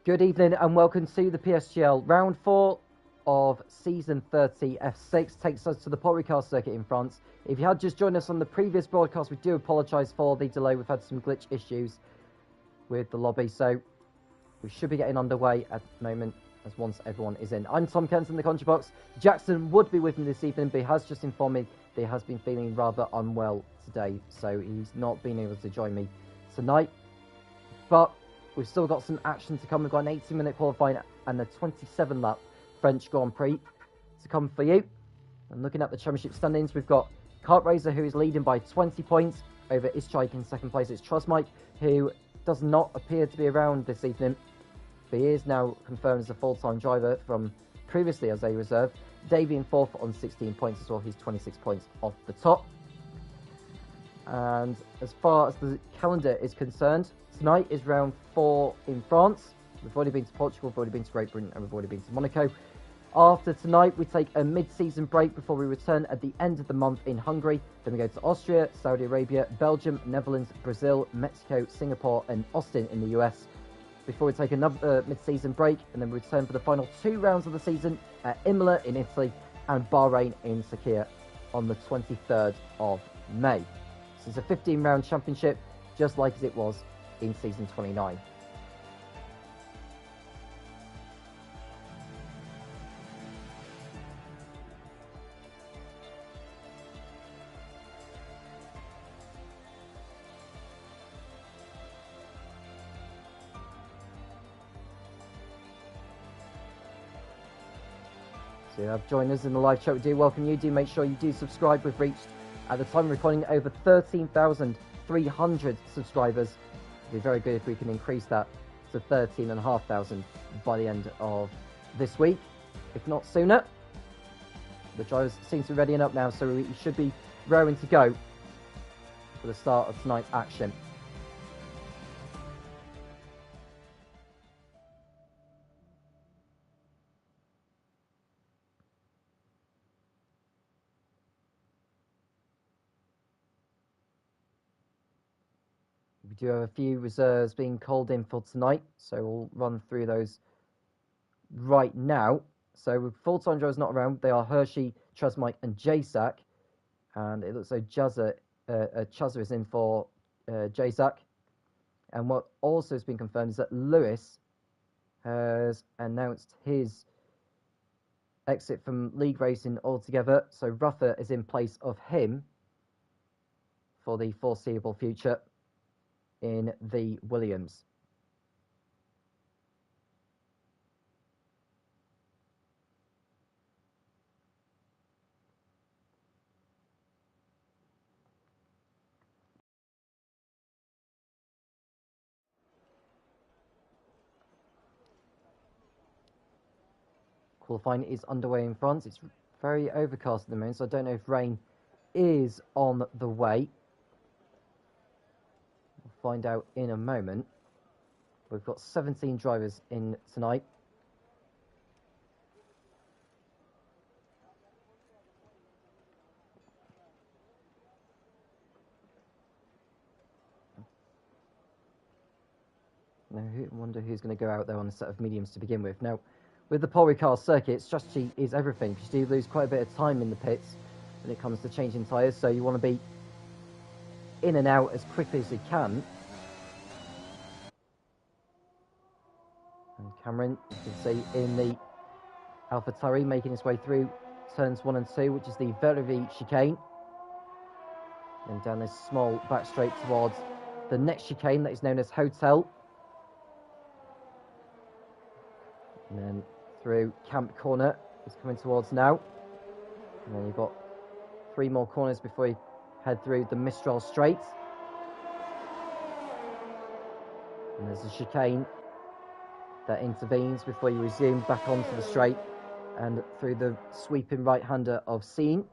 Good evening and welcome to the PSGL. Round 4 of Season 30 F6 takes us to the Podium circuit in France. If you had just joined us on the previous broadcast, we do apologise for the delay. We've had some glitch issues with the lobby, so we should be getting underway at the moment as once everyone is in. I'm Tom Kent in the Country Box. Jackson would be with me this evening, but he has just informed me that he has been feeling rather unwell today, so he's not been able to join me tonight. But we've still got some action to come. We've got an 18-minute qualifying and a 27-lap French Grand Prix to come for you. And looking at the championship standings, we've got Kartraiser, who is leading by 20 points over Ischik in second place. It's Trusmike, who does not appear to be around this evening, but he is now confirmed as a full-time driver from previously as a reserve. Davey in fourth on 16 points as well. He's 26 points off the top. And as far as the calendar is concerned, tonight is round 4 in France. We've already been to Portugal, we've already been to Great Britain, and we've already been to Monaco. After tonight, we take a mid-season break before we return at the end of the month in Hungary. Then we go to Austria, Saudi Arabia, Belgium, Netherlands, Brazil, Mexico, Singapore, and Austin in the US. Before we take another mid-season break, and then we return for the final 2 rounds of the season at Imola in Italy and Bahrain in Sakhir on the 23rd of May. This is a 15-round championship, just like as it was in Season 29. So you have joined us in the live chat. We do welcome you. Do make sure you do subscribe. We've reached, at the time of recording, over 13,300 subscribers. It'd be very good if we can increase that to 13,500 by the end of this week, if not sooner. The drivers seem to be readying up now, so we should be raring to go for the start of tonight's action. We do have a few reserves being called in for tonight, so we'll run through those right now. So with full-time drivers not around, they are Hershey, Trusmike and Jasak, and it looks like Chuzza is in for Jasak. And what also has been confirmed is that Lewis has announced his exit from league racing altogether, so Ruffer is in place of him for the foreseeable future in the Williams. Qualifying is underway in France. It's very overcast at the moment, so I don't know if rain is on the way. We'll find out in a moment. We've got 17 drivers in tonight. Now, I wonder who's going to go out there on a set of mediums to begin with. Now, with the Podium circuit, strategy is everything, because you do lose quite a bit of time in the pits when it comes to changing tyres, so you want to be in and out as quickly as you can. And Cameron, you can see in the AlphaTauri making his way through turns 1 and 2, which is the Vervi chicane. And down this small back straight towards the next chicane that is known as Hotel. And then through Camp Corner is coming towards now. And then you've got 3 more corners before you head through the Mistral Straight. And there's a chicane that intervenes before you resume back onto the straight and through the sweeping right-hander of Seine.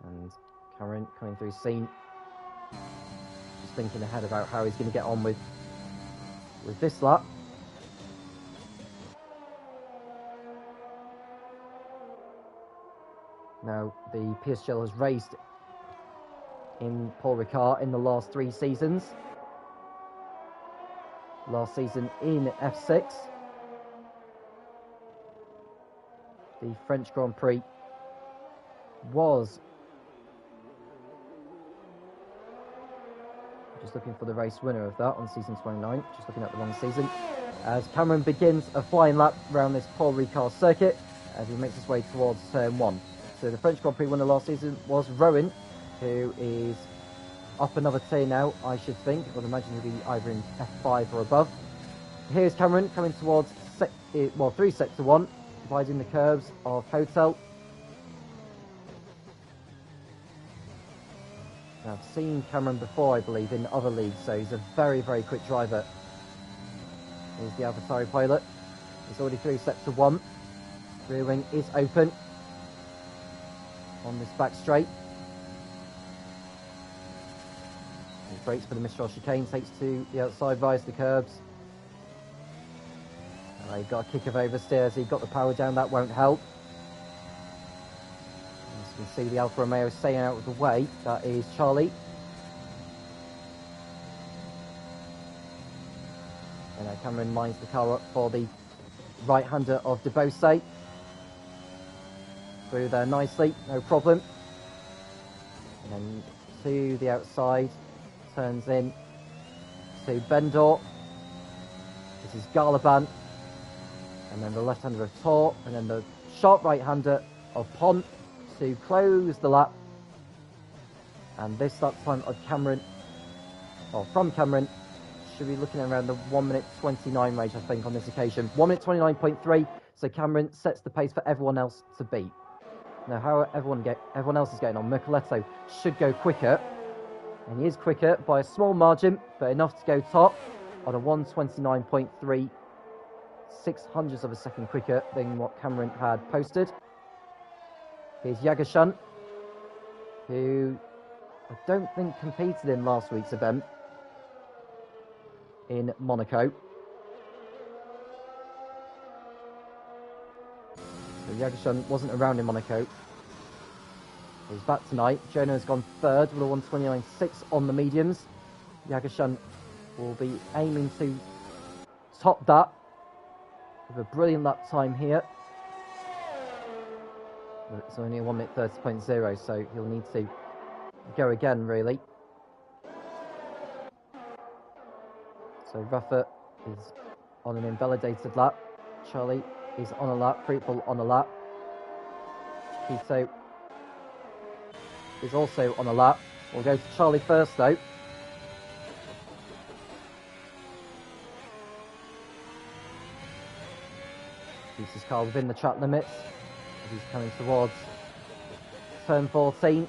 And Cameron coming through Seine, just thinking ahead about how he's going to get on with this lap. Now, the PSGL has raced in Paul Ricard in the last 3 seasons. Last season in F6. The French Grand Prix was... Just looking for the race winner of that on season 29. Just looking at the wrong season. As Cameron begins a flying lap around this Paul Ricard circuit as he makes his way towards turn 1. So the French Grand Prix winner last season was Rowan, who is up another tier now, I should think. I would imagine he'll be either in F5 or above. Here's Cameron coming towards through sector 1, dividing the curves of Hotel. Now, I've seen Cameron before, I believe, in other leagues, so he's a very, very quick driver. Here's the AlphaTauri pilot. He's already through sector 1. Rear wing is open on this back straight. He brakes for the Mistral chicane, takes to the outside, rides the curbs. He got a kick of oversteers, he got the power down, that won't help. As you can see, the Alfa Romeo staying out of the way, that is Charlie. And now Cameron lines the car up for the right-hander of Debose. Through there nicely, no problem. And then to the outside, turns in to Bendor. This is Galaban. And then the left-hander of Tor, and then the sharp right-hander of Pont to close the lap. And this lap time of Cameron, or from Cameron, should be looking around the 1 minute 29 range, I think, on this occasion. 1 minute 29.3, so Cameron sets the pace for everyone else to beat. Now, how everyone else is getting on, Mercoletto should go quicker, and he is quicker by a small margin, but enough to go top on a 129.3. 0.06 of a second quicker than what Cameron had posted. Here's Jagershan, who I don't think competed in last week's event in Monaco. So Jagershan wasn't around in Monaco. He's back tonight. Jonah has gone third with a 129.6 on the mediums. Jagershan will be aiming to top that with a brilliant lap time here. It's only a 1 minute 30.0, so he'll need to go again, really. So Rafa is on an invalidated lap. Charlie is on a lap. Fruitful on a lap. Chiquito is also on a lap. We'll go to Charlie first, though. Keeps his car within the track limits. He's coming towards turn 14.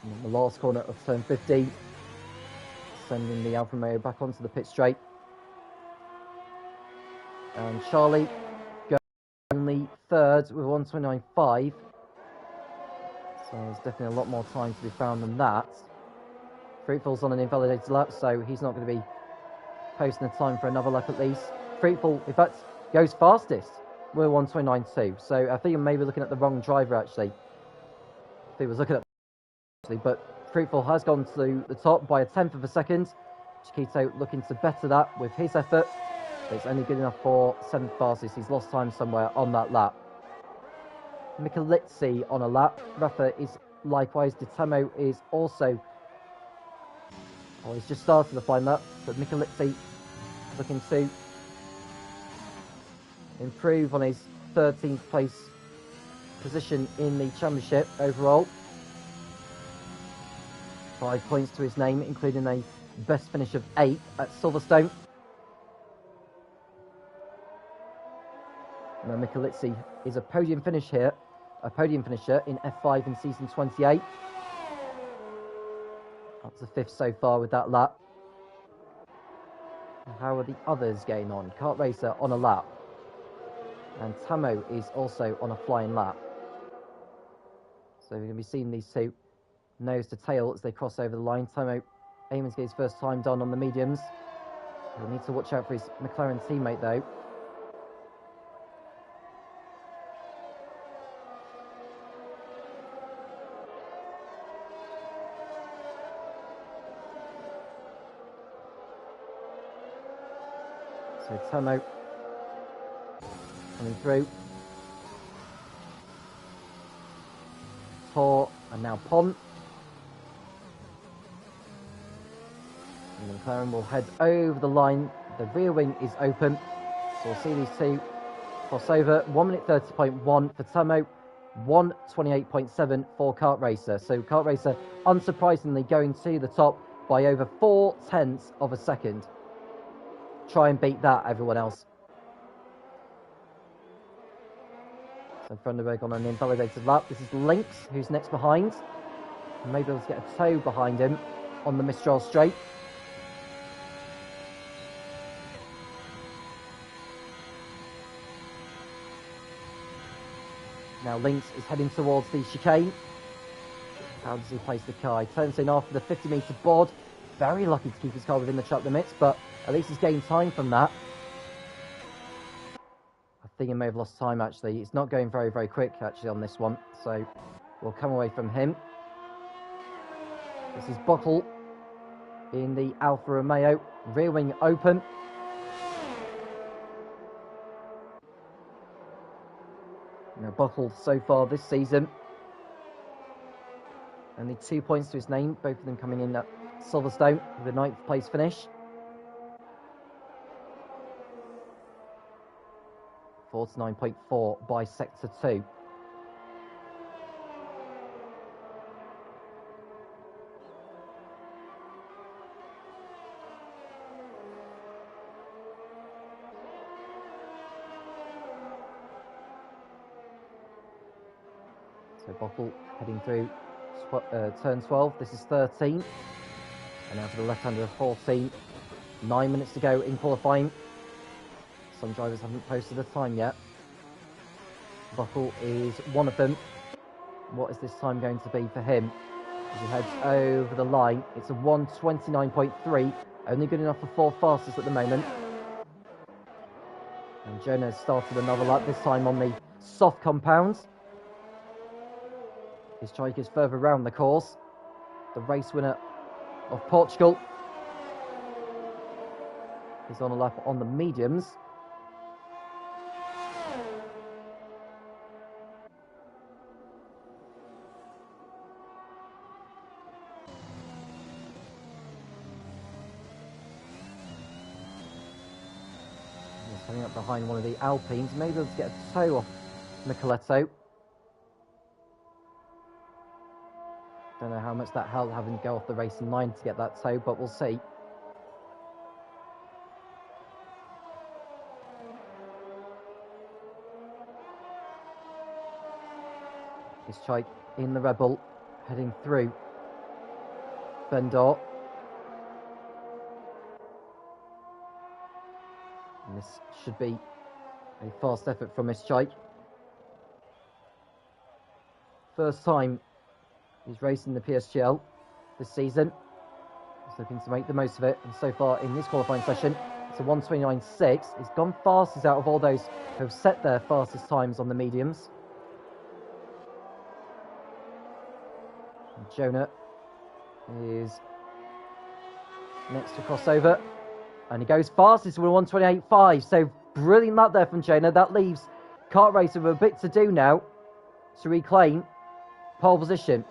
And the last corner of turn 15. Sending the Alfa Romeo back onto the pit straight. And Charlie goes only third with 129.5. So there's definitely a lot more time to be found than that. Fruitful's on an invalidated lap, so he's not going to be posting a time for another lap at least. Fruitful, in fact, goes fastest with 129.2. So I think I'm maybe looking at the wrong driver, actually. I think I was looking at but Fruitful has gone to the top by a 1/10 of a second. Chiquito looking to better that with his effort. But it's only good enough for 7th fastest. He's lost time somewhere on that lap. Michalizzi on a lap. Rafa is likewise. Ditamo is also... Oh, he's just started the flying lap. But Michalizzi looking to improve on his 13th place position in the championship overall. 5 points to his name, including a best finish of 8 at Silverstone. Now Michalizzi is a podium finisher in F5 in season 28. Up to 5th so far with that lap. How are the others getting on? Kart Racer on a lap. And Tamo is also on a flying lap. So we're going to be seeing these two nose to tail as they cross over the line. Tamo aiming to get his first time done on the mediums. He'll need to watch out for his McLaren teammate though. So Tomo coming through. Tor and now Pont. And then McLaren will head over the line. The rear wing is open. So we'll see these two cross over. 1 minute 30.1 for Tomo. 1:28.7 for Kart Racer. So Kart Racer, unsurprisingly, going to the top by over 0.4 of a second. Try and beat that, everyone else. So Thunderberg on an invalidated lap. This is Lynx, who's next behind. Maybe able to get a toe behind him on the Mistral straight. Now Lynx is heading towards the chicane. How does he place the car? He turns in after the 50-metre board. Very lucky to keep his car within the track limits, but at least he's gained time from that. I think he may have lost time, actually. It's not going very, very quick, actually, on this one. So we'll come away from him. This is Buckle in the Alfa Romeo. Rear wing open. Now Buckle so far this season, only 2 points to his name, both of them coming in at Silverstone with a 9th place finish. 49.4 by Sector 2. So Bottle heading through turn 12. This is 13. And now to the left-hander of 14. 9 minutes to go in qualifying. Some drivers haven't posted a time yet. Bottle is one of them. What is this time going to be for him? As he heads over the line, it's a 1:29.3. Only good enough for 4 fastest at the moment. And Jonah has started another lap, this time on the soft compound. His trike is further round the course. The race winner of Portugal is on a lap on the mediums. He's coming up behind one of the Alpines, maybe able to get a toe off Micheletto. Don't know how much that helped having to go off the racing line to get that toe, but we'll see. His trike in the Rebel, heading through Bendor. And this should be a fast effort from his trike. First time he's racing the PSGL this season. He's looking to make the most of it. And so far in this qualifying session, it's a 1:29.6. He's gone fastest out of all those who have set their fastest times on the mediums. And Jonah is next to crossover. And he goes fastest with a 1:28.5. So brilliant lap there from Jonah. That leaves Kart Racer with a bit to do now to reclaim pole position.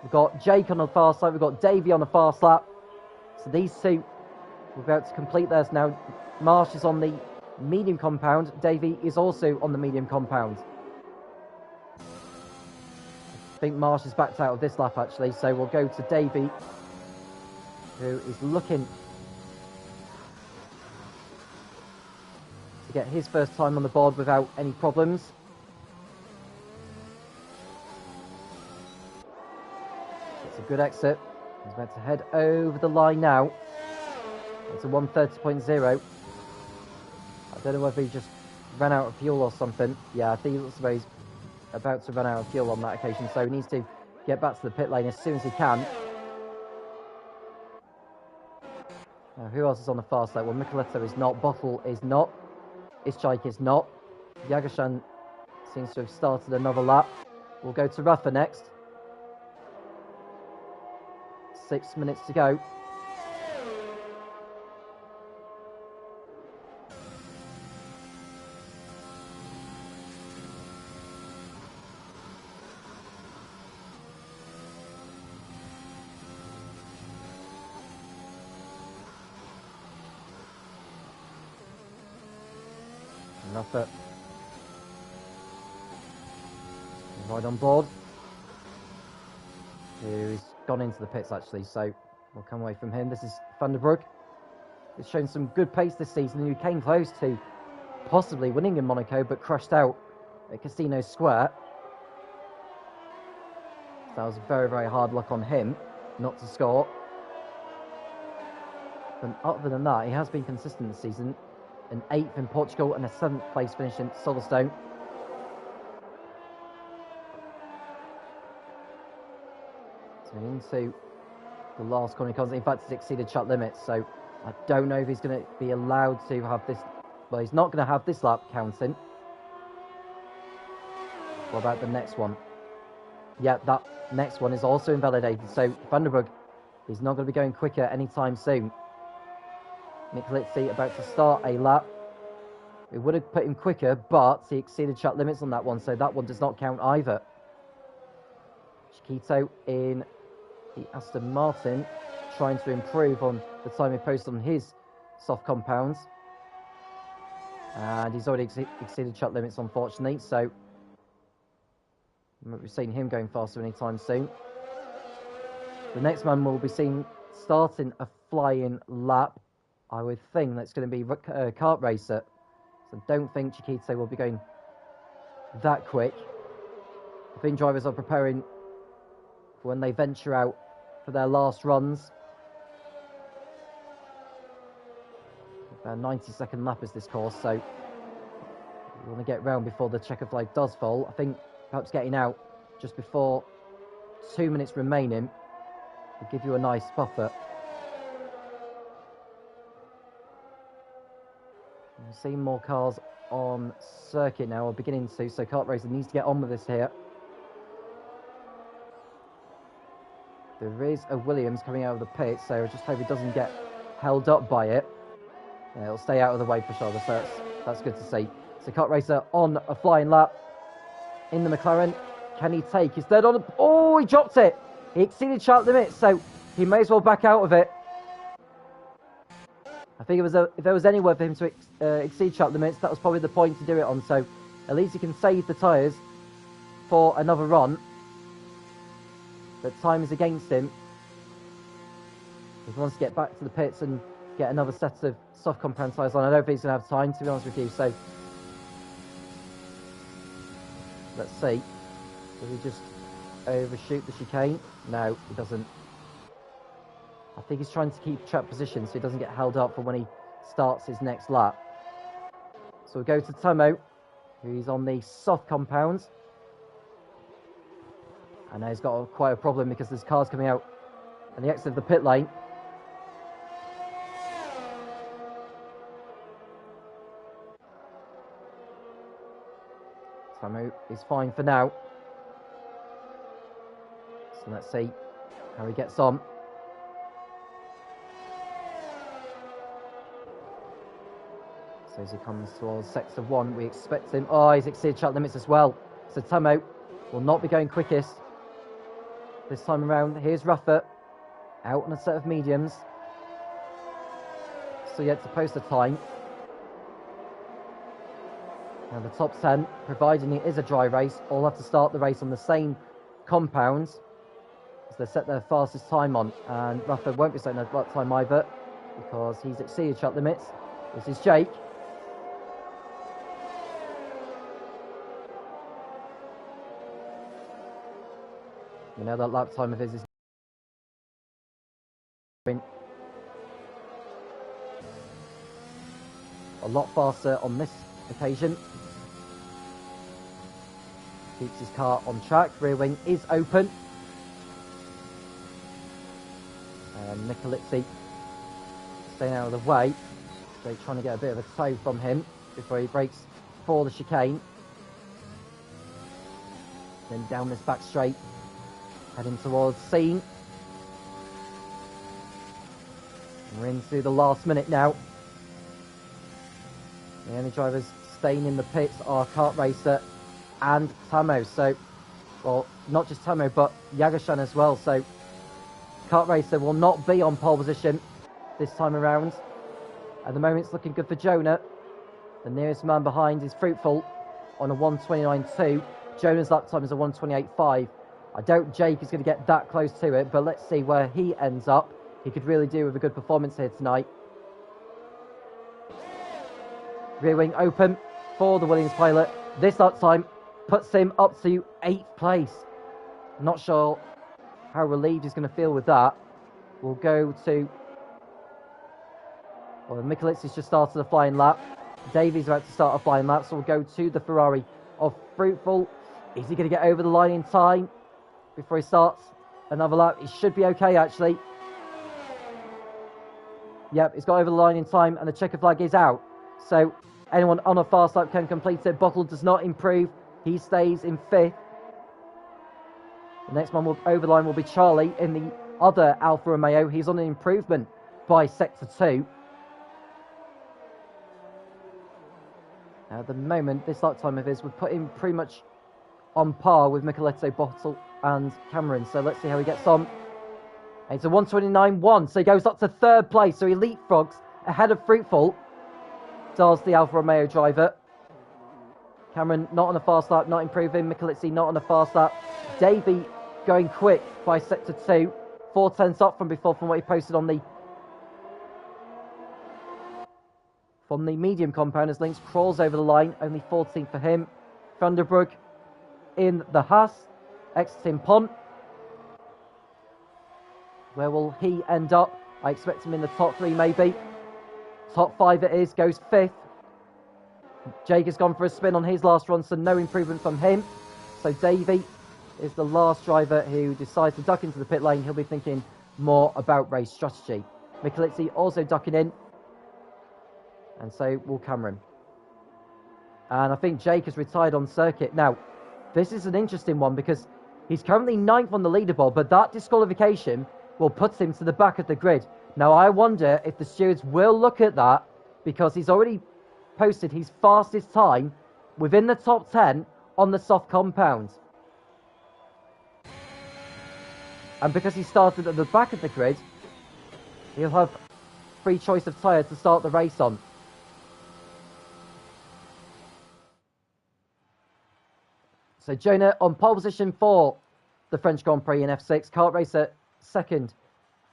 We've got Jake on the fast lap, we've got Davey on the fast lap. So these two will be able to complete theirs now. Marsh is on the medium compound. Davey is also on the medium compound. I think Marsh is backed out of this lap actually, so we'll go to Davey, who is looking to get his first time on the board without any problems. It's a good exit. He's about to head over the line now. It's a 1:30.0. I don't know whether he just ran out of fuel or something. Yeah, I think it looks like he's about to run out of fuel on that occasion, so he needs to get back to the pit lane as soon as he can. Now, who else is on the fast lap? Well, Micheletto is not, Bottle is not, Ischike is not. Yagashan seems to have started another lap. We'll go to Rafa next. 6 minutes to go. Rafa right on board. Who's gone into the pits actually, so we'll come away from him. This is Van der Broek. He's shown some good pace this season. He came close to possibly winning in Monaco, but crashed out at Casino Square. So that was very, very hard luck on him not to score. But other than that, he has been consistent this season. An 8th in Portugal and a 7th place finish in Silverstone. So into the last corner. In fact, he's exceeded track limits, so I don't know if he's going to be allowed to have this. Well, he's not going to have this lap counting. What about the next one? Yeah, that next one is also invalidated. So Van der Broek is not going to be going quicker anytime soon. Nicolizzi about to start a lap. It would have put him quicker, but he exceeded track limits on that one, so that one does not count either. Chiquito in the Aston Martin, trying to improve on the time he posted on his soft compounds. And he's already exceeded track limits, unfortunately, so we won't be seeing him going faster anytime soon. The next man will be seen starting a flying lap. I would think that's going to be kart racer. So I don't think Chiquito will be going that quick. I think drivers are preparing for when they venture out for their last runs. About 90-second lap is this course, so you want to get round before the checker flag does fall. I think perhaps getting out just before 2 minutes remaining will give you a nice buffer. We're seeing more cars on circuit now, or beginning to, so kart racing needs to get on with this here. There is a Williams coming out of the pit, so I just hope it doesn't get held up by it. Yeah, it'll stay out of the way for sure, so that's good to see. So kart racer on a flying lap in the McLaren. Can he take his third on? Oh, he dropped it! He exceeded track limits, so he may as well back out of it. I think if there was anywhere for him to exceed track limits, that was probably the point to do it on. So at least he can save the tyres for another run. But time is against him. He wants to get back to the pits and get another set of soft compound tyres on. I don't think he's going to have time, to be honest with you. So let's see. Does he just overshoot the chicane? No, he doesn't. I think he's trying to keep track position so he doesn't get held up for when he starts his next lap. So we'll go to Tomo, who's on the soft compounds. And now he's got quite a problem because there's cars coming out at the exit of the pit lane. Tomo is fine for now. So let's see how he gets on. So as he comes towards sector 1, we expect him. Oh, he's exceeded track limits as well. So Tomo will not be going quickest this time around. Here's Rafa out on a set of mediums. So yet to post a time. Now the top 10, providing it is a dry race, all have to start the race on the same compounds as they set their fastest time on. And Rafa won't be setting that time either because he's exceeded track limits. This is Jake. You know that lap time of his is a lot faster on this occasion. Keeps his car on track. Rear wing is open. And Nicolizzi staying out of the way. So trying to get a bit of a tow from him before he brakes for the chicane. Then down this back straight. Heading towards Scene. We're into the last minute now. The only drivers staying in the pits are Kart Racer and Tomo. So, well, not just Tomo, but Yagashan as well. So, Kart Racer will not be on pole position this time around. At the moment, it's looking good for Jonah. The nearest man behind is Fruitful on a 1:29.2. Jonah's lap time is a 1:28.5. I doubt Jake is going to get that close to it, but let's see where he ends up. He could really do with a good performance here tonight. Rear wing open for the Williams pilot. This lap time puts him up to 8th place. Not sure how relieved he's going to feel with that. We'll go to... Well, Michelitz's just started a flying lap. Davies about to start a flying lap, so we'll go to the Ferrari of Fruitful. Is he going to get over the line in time before he starts another lap? He should be okay, actually. Yep, he's got over the line in time, and the checker flag is out. So anyone on a fast lap can complete it. Buckle does not improve. He stays in 5th. The next one over the line will be Charlie in the other Alfa Romeo. He's on an improvement by Sector 2. Now, at the moment, this lap time of his would put him pretty much on par with Micheletto, Bottle and Cameron. So let's see how he gets on. It's a 1:29.1, so he goes up to 3rd place. So he leapfrogs ahead of Fruitful, does the Alfa Romeo driver. Cameron not on a fast lap, not improving. Michelizzi not on a fast lap. Davey going quick by Sector 2. 4/10 up from before from what he posted on the medium compound as Lynx crawls over the line. Only 14th for him. Vanderbroek in the Haas. Exiting Pont. Where will he end up? I expect him in the top 3 maybe. Top 5 it is. Goes 5th. Jake has gone for a spin on his last run, so no improvement from him. So Davey is the last driver who decides to duck into the pit lane. He'll be thinking more about race strategy. Michelizzi also ducking in. And so will Cameron. And I think Jake has retired on circuit. Now, this is an interesting one because he's currently 9th on the leaderboard, but that disqualification will put him to the back of the grid. Now, I wonder if the stewards will look at that because he's already posted his fastest time within the top 10 on the soft compound. And because he started at the back of the grid, he'll have free choice of tyre to start the race on. So Jonah on pole position for the French Grand Prix in F6. Kart Racer 2nd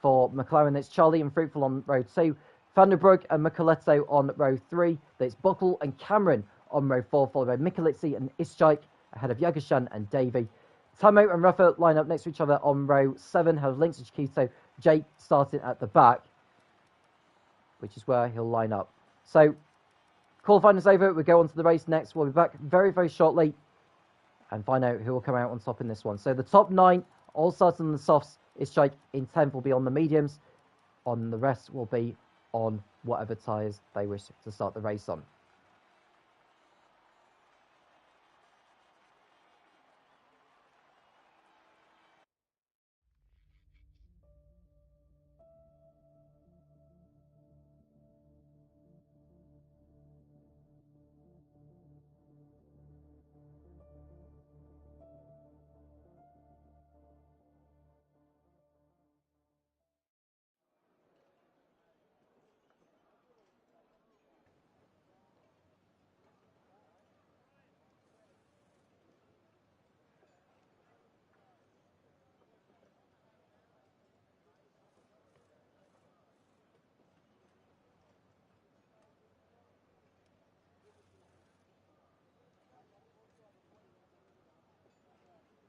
for McLaren. It's Charlie and Fruitful on row 2. Vanderbroek and Micheletto on row 3. There's Buckle and Cameron on row 4, followed by Michelizzi and Isjijk ahead of Jagershan and Davey. Tamo and Rafa line up next to each other on row 7. Have Lynx and Chiquito. Jake starting at the back, which is where he'll line up. So, qualifying is over. We'll go on to the race next. We'll be back very, very shortly and find out who will come out on top in this one. So, the top 9 all starting on the softs. Isjijk in 10th will be on the mediums. On the rest will be on whatever tyres they wish to start the race on.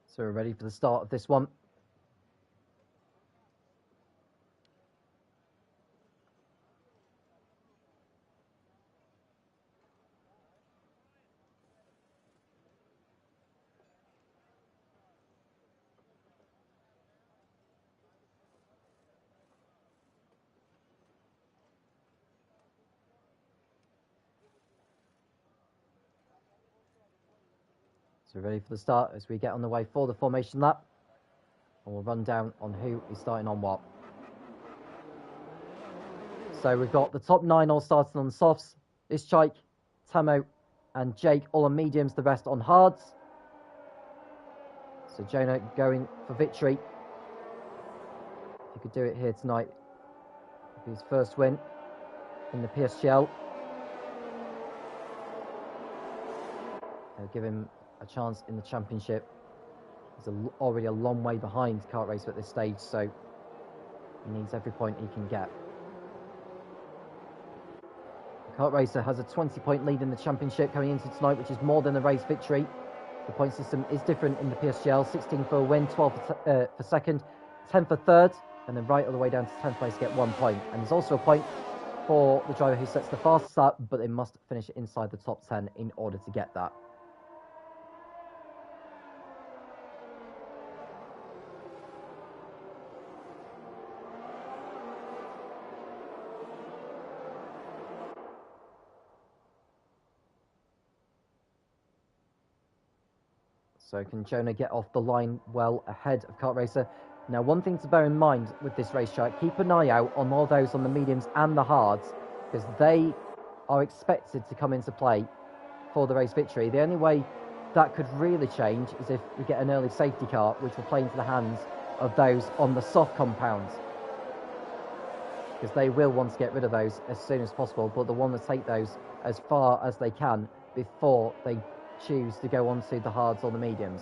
So we're ready for the start of this one. So we're ready for the start as we get on the way for the formation lap. And we'll run down on who is starting on what. So we've got the top 9 all starting on softs. Isjijk, Tamo and Jake all on mediums, the rest on hards. So Jonah going for victory. If he could do it here tonight, it'd be his first win in the PSGL. They'll give him a chance in the championship. He's already a long way behind Kart Racer at this stage, so he needs every point he can get. Kart Racer has a 20-point lead in the championship coming into tonight, which is more than a race victory. The point system is different in the PSGL. 16 for a win, 12 for second, 10 for third, and then right all the way down to 10th place to get 1 point. And there's also a point for the driver who sets the fastest lap, but they must finish inside the top 10 in order to get that. So can Jonah get off the line well ahead of Kart Racer? Now, one thing to bear in mind with this racetrack, keep an eye out on all those on the mediums and the hards, because they are expected to come into play for the race victory. The only way that could really change is if we get an early safety car, which will play into the hands of those on the soft compounds, because they will want to get rid of those as soon as possible, but they'll want to take those as far as they can before they choose to go on to the hards or the mediums.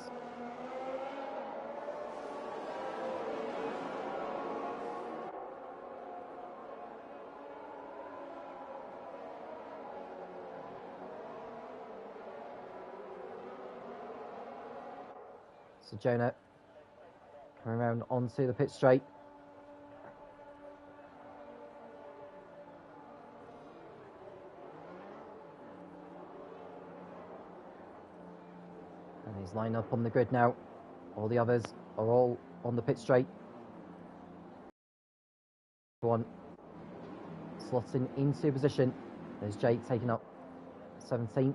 So Jonah coming around onto the pit straight. And he's lined up on the grid now. All the others are all on the pit straight. One slotting into position. There's Jake taking up 17th.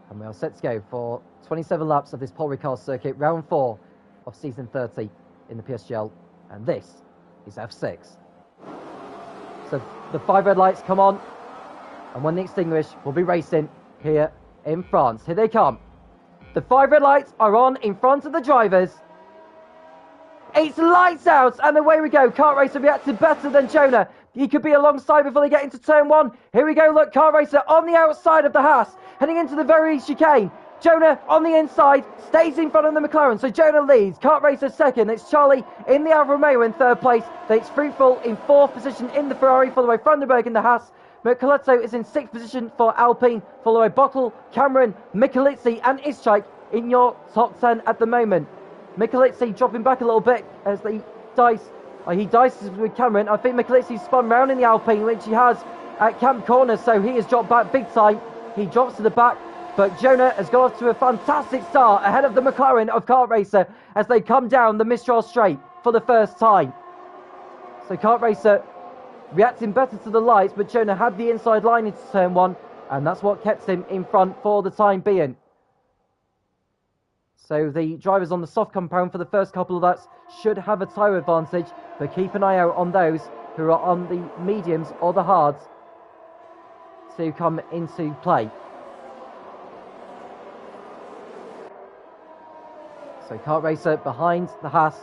And we are set to go for 27 laps of this Paul Ricard circuit, round 4 of season 30 in the PSGL. And this is F6. So the 5 red lights come on. And when they extinguish, we'll be racing here in France. Here they come. The 5 red lights are on in front of the drivers. It's lights out, and away we go. Kart Racer reacted better than Jonah. He could be alongside before they get into turn 1. Here we go, look, Kart Racer on the outside of the Haas, heading into the very chicane. Jonah on the inside, stays in front of the McLaren, so Jonah leads. Kart Racer second, it's Charlie in the Alfa Romeo in third place. Then it's Fruitful in fourth position in the Ferrari, followed by Brandenburg in the Haas. Mercoletto is in sixth position for Alpine, followed by Bottle, Cameron, Michalizzi and Ischik in your top 10 at the moment. Michalizzi dropping back a little bit as they dice. He dices with Cameron. I think Michalizzi spun round in the Alpine, which he has at Camp Corner, so he has dropped back big time. He drops to the back, but Jonah has got off to a fantastic start ahead of the McLaren of Kart Racer as they come down the Mistral Straight for the first time. So Kart Racer reacting better to the lights, but Jonah had the inside line into turn 1, and that's what kept him in front for the time being. So the drivers on the soft compound for the first couple of laps should have a tyre advantage, but keep an eye out on those who are on the mediums or the hards to come into play. So Kart Racer behind the Haas.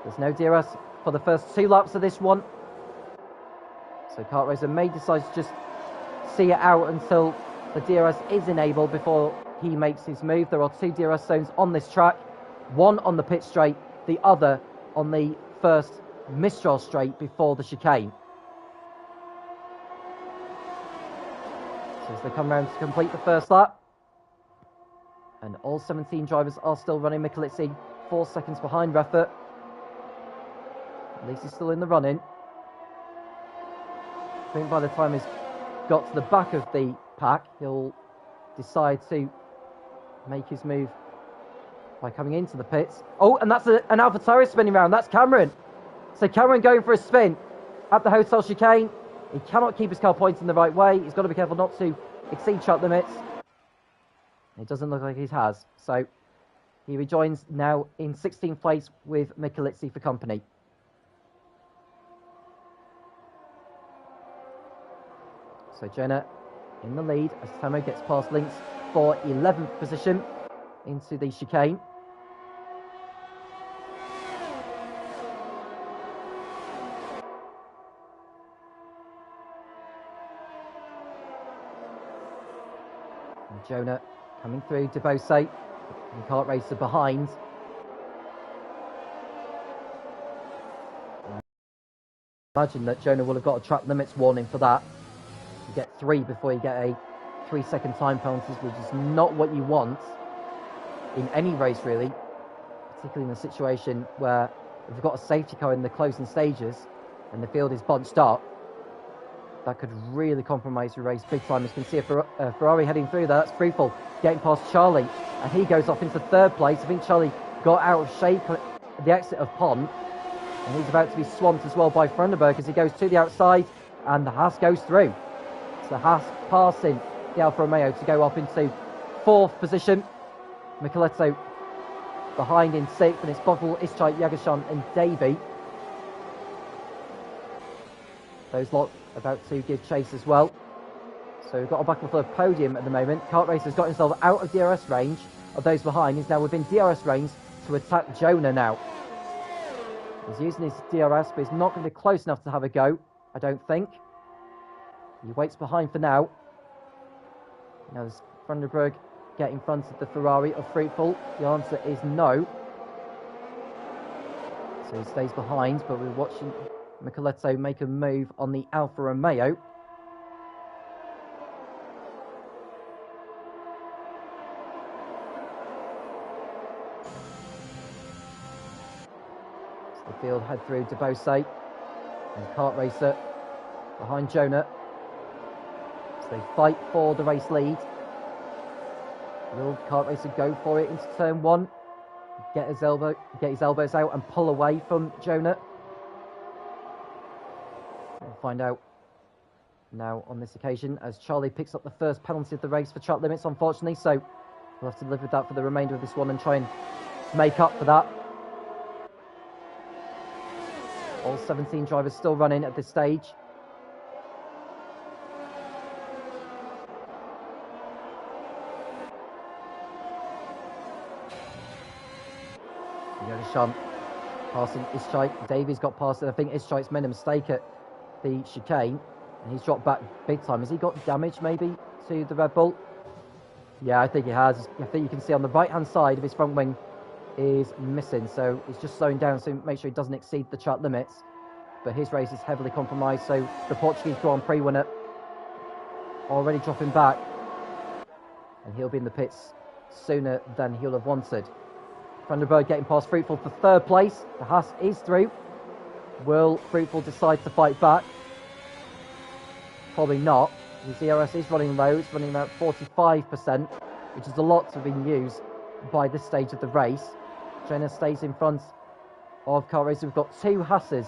There's no DRS for the first 2 laps of this one. So Kart Racer may decide to just see it out until the DRS is enabled before he makes his move. There are 2 DRS zones on this track, one on the pit straight, the other on the first Mistral straight before the chicane. So as they come around to complete the first lap, and all 17 drivers are still running. Michalizzi 4 seconds behind Reffert. At least he's still in the running. I think by the time he's got to the back of the pack, he'll decide to make his move by coming into the pits. Oh, and that's an AlphaTauri spinning round. That's Cameron. So Cameron going for a spin at the hotel chicane. He cannot keep his car pointing the right way. He's got to be careful not to exceed track limits. It doesn't look like he has. So he rejoins now in 16th place with Michalizzi for company. So Jonah in the lead as Tamo gets past Lynx for 11th position into the chicane. And Jonah Coming through Debose, and Kart Racer behind. Imagine that Jonah will have got a track limits warning for that. You get 3 before you get a 3-second time penalty, which is not what you want in any race really, particularly in a situation where if you've got a safety car in the closing stages and the field is bunched up, that could really compromise your race big time. As you can see a Ferrari heading through there. That's Freefall getting past Charlie, and he goes off into 3rd place. I think Charlie got out of shape at the exit of Pont, and he's about to be swamped as well by Brandenburg as he goes to the outside, and the Haas goes through. So Haas passing the Alfa Romeo to go up into 4th position. Micheletto behind in 6th, and it's Bottle, Ischai, Jagershan and Davey. Those lot about to give chase as well. So we've got a battle for a podium at the moment. Kart Racer's got himself out of DRS range of those behind. He's now within DRS range to attack Jonah now. He's using his DRS, but he's not going to be close enough to have a go, I don't think. He waits behind for now. Now there's Brandenburg get in front of the Ferrari of Freefall. The answer is no. So he stays behind, but we're watching Micheletto make a move on the Alfa Romeo. So the field head through Debose and Kart Racer behind Jonah. So they fight for the race lead. Will Kart Racer go for it into turn 1? Get his elbows out and pull away from Jonah. We'll find out now on this occasion as Charlie picks up the first penalty of the race for track limits, unfortunately. So we'll have to live with that for the remainder of this one and try and make up for that. All 17 drivers still running at this stage. Jagershan passing Ischai. Davies got past it. I think Ischai's made a mistake at the chicane and he's dropped back big time. Has he got damage maybe to the Red Bull? Yeah, I think he has. I think you can see on the right hand side of his front wing is missing, so he's just slowing down so make sure he doesn't exceed the track limits. But his race is heavily compromised, so the Portuguese Grand Prix winner already dropping back, and he'll be in the pits sooner than he'll have wanted. Brandenburg getting past Fruitful for 3rd place. The Haas is through. Will Fruitful decide to fight back? Probably not. His DRS is running low. It's running about 45%, which is a lot to be used by this stage of the race. Jonah stays in front of Kart Racer. We've got 2 Haas's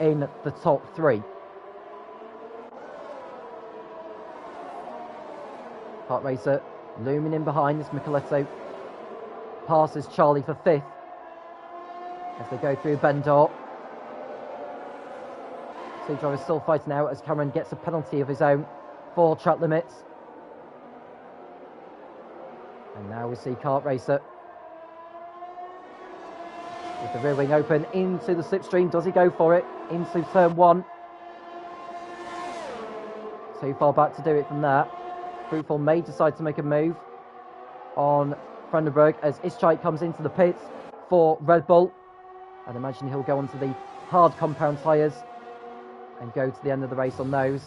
in the top 3. Kart Racer looming in behind as Micheletto passes Charlie for 5th as they go through Bendor. 2 drivers still fighting out as Cameron gets a penalty of his own for track limits. And now we see Kart Racer with the rear wing open into the slipstream. Does he go for it into turn 1? Too far back to do it from there. Fruitful may decide to make a move on Brandenburg as Ischai comes into the pits for Red Bull. I'd imagine he'll go onto the hard compound tyres and go to the end of the race on those.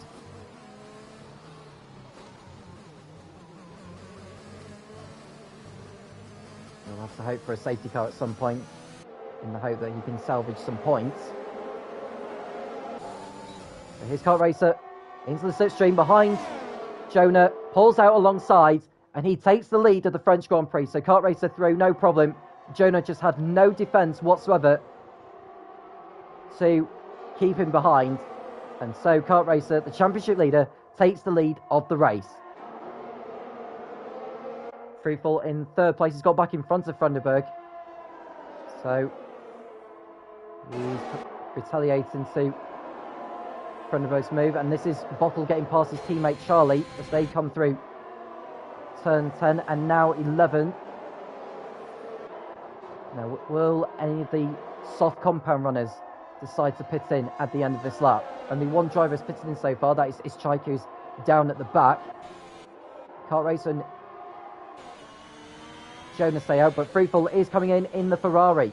We'll have to hope for a safety car at some point in the hope that he can salvage some points. So here's Kart Racer into the slipstream behind Jonah, pulls out alongside, and he takes the lead of the French Grand Prix. So Kart Racer through, no problem. Jonah just had no defence whatsoever to keep him behind. And so Kart Racer, the championship leader, takes the lead of the race. Fruitful in 3rd place. He's got back in front of Brandenburg. So he's retaliating to Brandenburg's move. And this is Bottle getting past his teammate Charlie as they come through turn 10 and now 11. Now, will any of the soft compound runners decide to pit in at the end of this lap? Only 1 driver has pitted in so far. That is Ischai, who's down at the back. Kart Racer Jonah stay out, but Fruitful is coming in the Ferrari.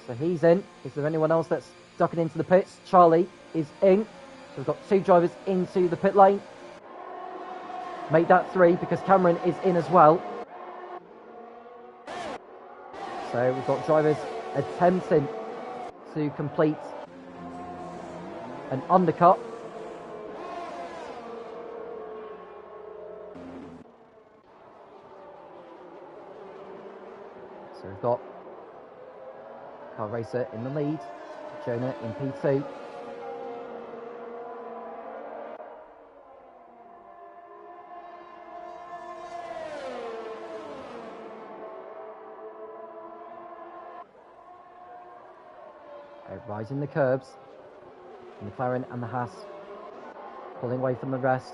So he's in. Is there anyone else that's ducking into the pits? Charlie is in. So we've got 2 drivers into the pit lane. Make that 3 because Cameron is in as well. So we've got drivers attempting to complete an undercut. So we've got Kart Racer in the lead, Jonah in P2. Rising the curbs, the McLaren and the Haas pulling away from the rest.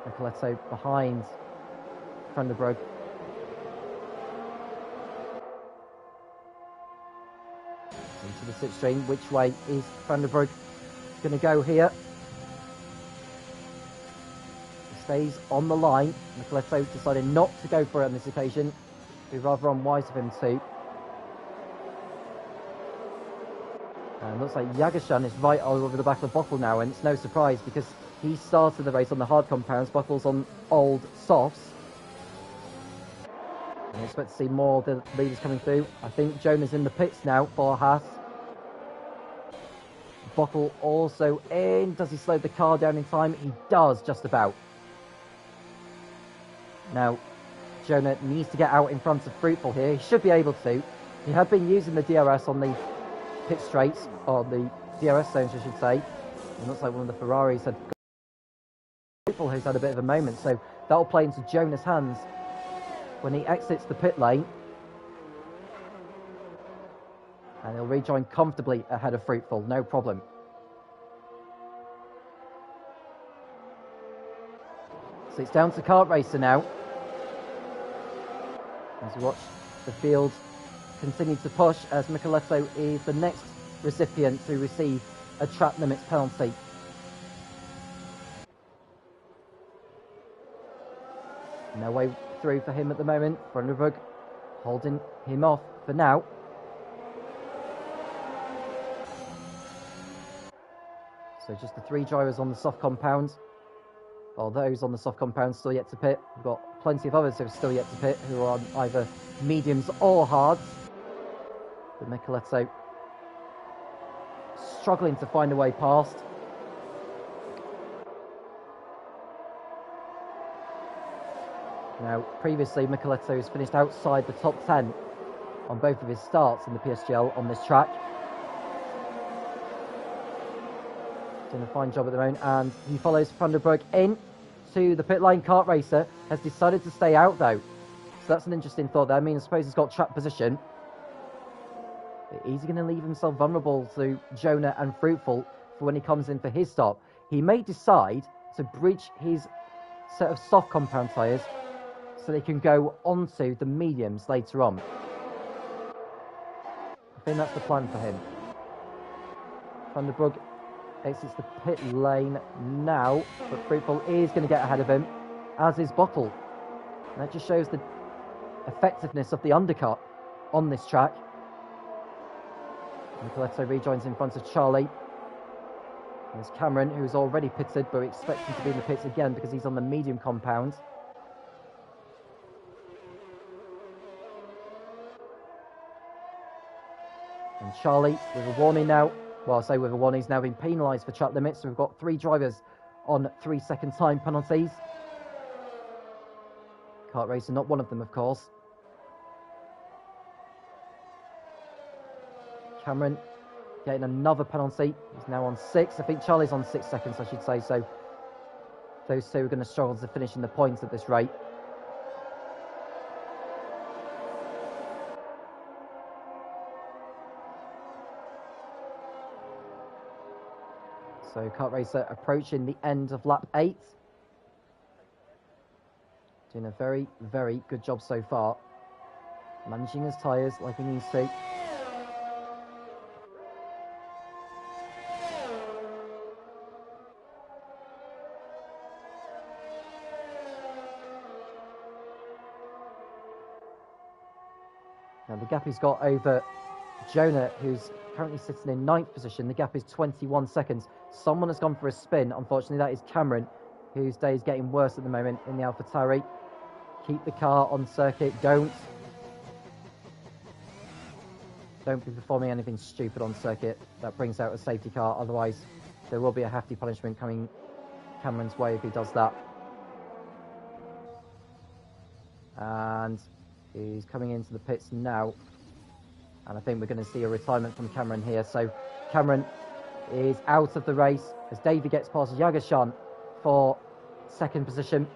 Nicoletto behind Vandenberg. Into the slipstream. Which way is Vandenberg going to go here? He stays on the line. Nicoletto decided not to go for it on this occasion. It'd be rather unwise of him to. And looks like Jagershan is right all over the back of the Bottle now, and it's no surprise because he started the race on the hard compounds, Bottle's on old softs. And I expect to see more of the leaders coming through. I think Jonah's in the pits now for Haas. Bottle also in. Does he slow the car down in time? He does, just about. Now, Jonah needs to get out in front of Fruitful here. He should be able to. He had been using the DRS on the pit straights, or the DRS zones I should say. It looks like one of the Ferraris had Fruitful who's had a bit of a moment, so that'll play into Jonah's hands when he exits the pit lane. And he'll rejoin comfortably ahead of Fruitful, no problem. So it's down to Kart Racer now. As we watch the field continue to push, as Micheletto is the next recipient to receive a track limits penalty. No way through for him at the moment. Vandenberg holding him off for now. So just the 3 drivers on the soft compound. Well, those on the soft compound still yet to pit. We've got plenty of others who are still yet to pit, who are on either mediums or hards. But Micheletto struggling to find a way past. Now, previously, Micheletto has finished outside the top 10 on both of his starts in the PSGL on this track. Doing a fine job at the moment, and he follows Vandenberg in to the pit lane. Kart Racer has decided to stay out, though. So that's an interesting thought there. I mean, I suppose he's got track position. Is he going to leave himself vulnerable to Jonah and Fruitful for when he comes in for his stop? He may decide to bridge his set of soft compound tyres so they can go onto the mediums later on. I think that's the plan for him. Vandenberg exits the pit lane now, but Fruitful is going to get ahead of him, as is Bottle. And that just shows the effectiveness of the undercut on this track. Micheletto rejoins in front of Charlie. There's Cameron, who's already pitted, but we expect him to be in the pits again because he's on the medium compound. And Charlie, with a warning now, well, I say with a warning, he's now been penalised for track limits, so we've got 3 drivers on 3-second time penalties. Kart Racer, not one of them, of course. Cameron getting another penalty. He's now on 6. I think Charlie's on 6 seconds, I should say. So those 2 are going to struggle to finish in the points at this rate. So Kart Racer approaching the end of lap 8. Doing a very, very good job so far. Managing his tyres like he needs to. Now the gap he's got over Jonah, who's currently sitting in 9th position, the gap is 21 seconds. Someone has gone for a spin. Unfortunately, that is Cameron, whose day is getting worse at the moment in the AlphaTauri. Keep the car on circuit. Don't be performing anything stupid on circuit. That brings out a safety car. Otherwise, there will be a hefty punishment coming Cameron's way if he does that. And he's coming into the pits now. And I think we're going to see a retirement from Cameron here. So Cameron is out of the race as Davey gets past Yagashan for 2nd position.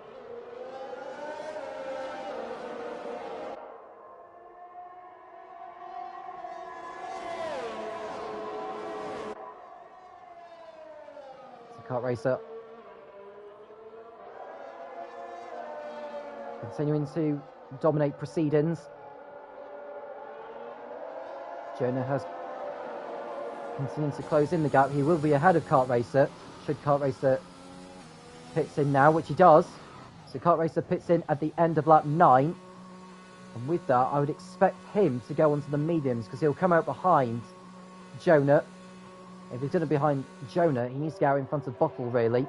It's a kart racer. Continuing to dominate proceedings. Jonah has continued to close in the gap. He will be ahead of Kart Racer. Should Kart Racer pits in now, which he does. So Kart Racer pits in at the end of lap 9. And with that, I would expect him to go onto the mediums because he'll come out behind Jonah. If he's going to be behind Jonah, he needs to go out in front of Bottle, really.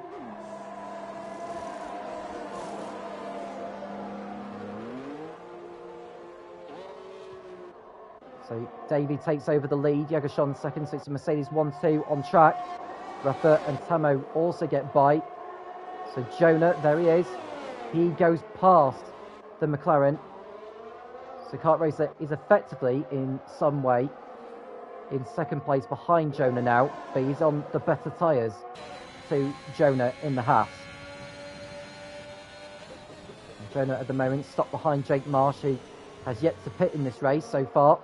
So Davey takes over the lead. Yagashan 2nd, so it's a Mercedes 1-2 on track. Rafa and Tamo also get by. So Jonah, there he is. He goes past the McLaren. So Kart Racer is effectively, in some way, in 2nd place behind Jonah now, but he's on the better tyres to Jonah in the Haas. And Jonah at the moment stopped behind Jake Marsh, who has yet to pit in this race so far.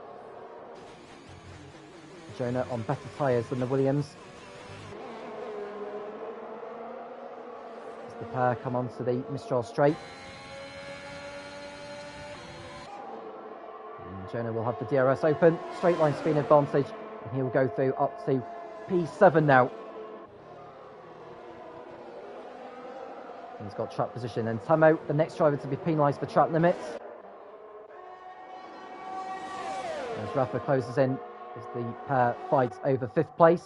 Jonah on better tyres than the Williams. As the pair come onto the Mistral straight. And Jonah will have the DRS open, straight line speed advantage, and he will go through up to P7 now. And he's got track position. And Tamo, the next driver to be penalised for track limits. As Rafa closes in, as the pair fights over 5th place.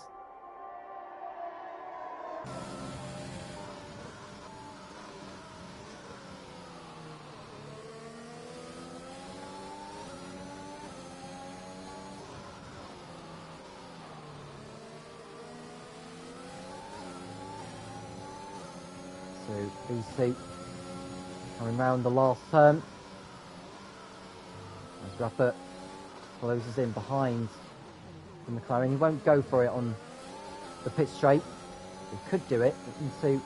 So these two coming round the last turn. As Rafa closes in behind the McLaren. He won't go for it on the pit straight. He could do it into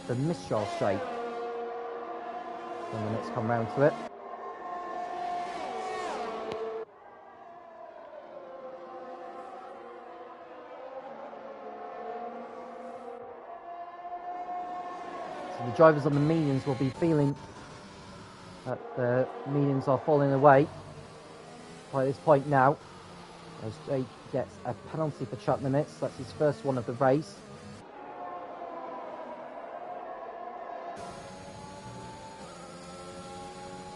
the Mistral straight when the next come round to it. So the drivers on the mediums will be feeling that the mediums are falling away by this point now. As Jake gets a penalty for track limits. That's his first one of the race.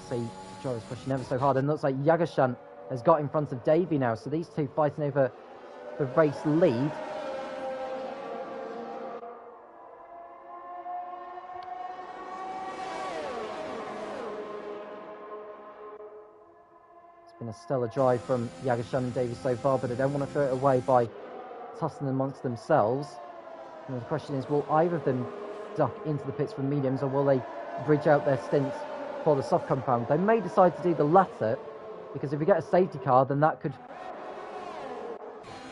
See, drivers pushing ever so hard, and looks like Yagashan has got in front of Davey now. So these two fighting over the race lead. Been a stellar drive from Yagashan and Davey so far, but they don't want to throw it away by tussling amongst themselves. And the question is, will either of them duck into the pits from mediums, or will they bridge out their stints for the soft compound? They may decide to do the latter, because if we get a safety car, then that's going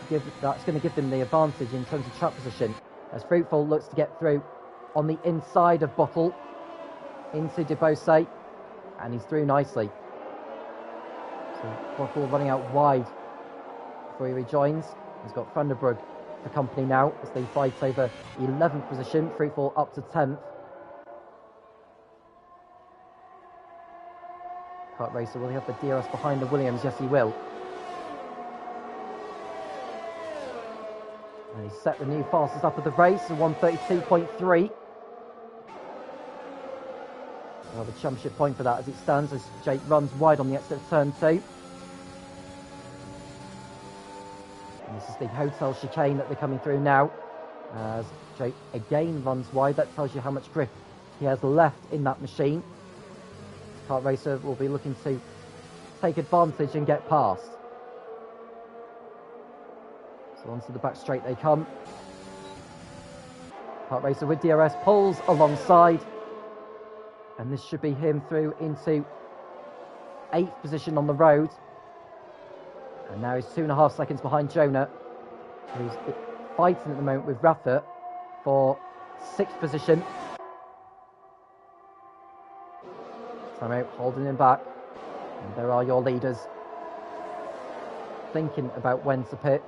to give them the advantage in terms of track position. As Fruitful looks to get through on the inside of Bottle into Debose, and he's through nicely. So Bottle running out wide before he rejoins. He's got Thunderbrook for company now as they fight over 11th position. Fruitful up to 10th. Kart Racer, will he have the DRS behind the Williams? Yes, he will. And he's set the new fastest up of the race, 132.3. Well, the championship point for that as it stands, as Jake runs wide on the exit of turn 2. This is the hotel chicane that they're coming through now. As Jake again runs wide, that tells you how much grip he has left in that machine. Kart Racer will be looking to take advantage and get past. So onto the back straight they come. Kart Racer with DRS pulls alongside. And this should be him through into 8th position on the road. And now he's 2.5 seconds behind Jonah, who's fighting at the moment with Rafa for 6th position. Samo holding him back. And there are your leaders thinking about when to pit.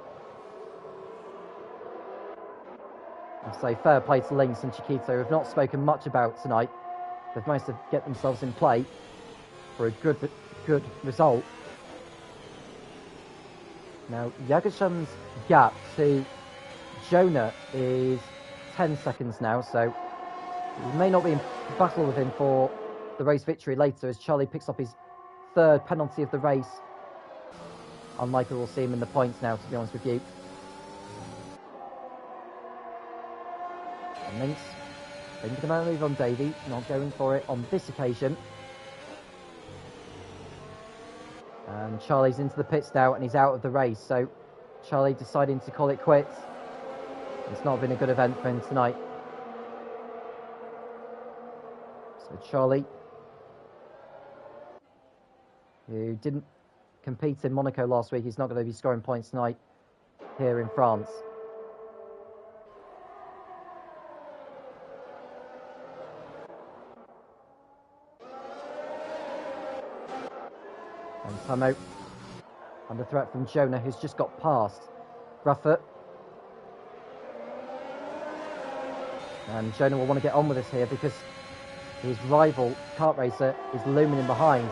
And so fair play to Lynx and Chiquito, who have not spoken much about tonight. They've managed to get themselves in play for a good result. Now, Yagasham's gap to Jonah is 10 seconds now, so he may not be in battle with him for the race victory later as Charlie picks up his 3rd penalty of the race. Unlikely we'll see him in the points now, to be honest with you. And Lynx thinking about a move on Davey, not going for it on this occasion. And Charlie's into the pits now and he's out of the race, so Charlie deciding to call it quits. It's not been a good event for him tonight. So Charlie, who didn't compete in Monaco last week, he's not going to be scoring points tonight here in France. And Samo under threat from Jonah, who's just got past Rafa. And Jonah will want to get on with this here because his rival, Kart Racer, is looming in behind.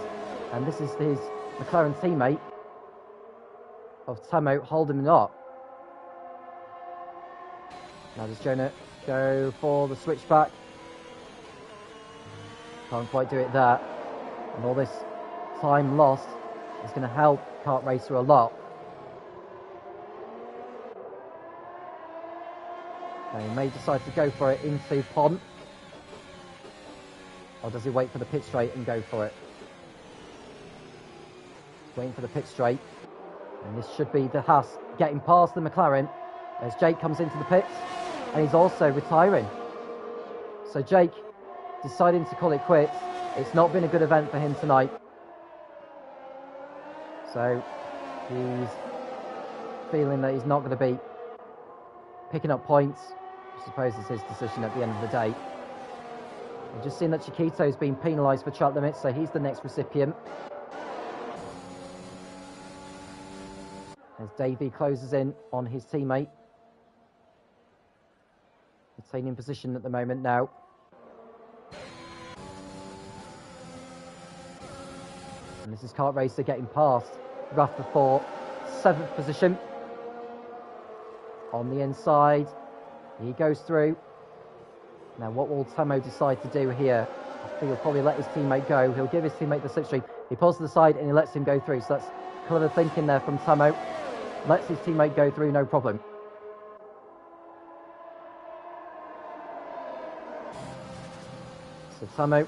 And this is his McLaren teammate of Samo holding him up. Now does Jonah go for the switchback? Can't quite do it there. And all this time lost is going to help Kart Racer a lot. Now he may decide to go for it into Pont. Or does he wait for the pit straight and go for it? Waiting for the pit straight. And this should be the Haas getting past the McLaren as Jake comes into the pits. And he's also retiring. So Jake deciding to call it quits. It's not been a good event for him tonight. So he's feeling that he's not going to be picking up points. I suppose it's his decision at the end of the day. I've just seen that Chiquito's been penalised for track limits, so he's the next recipient. As Davey closes in on his teammate. Retaining position at the moment now. And this is Kart Racer getting past Rafa for 7th position. On the inside, he goes through. Now what will Samo decide to do here? I think he'll probably let his teammate go. He'll give his teammate the slipstream. He pulls to the side and he lets him go through. So that's clever thinking there from Samo. Lets his teammate go through, no problem. So Samo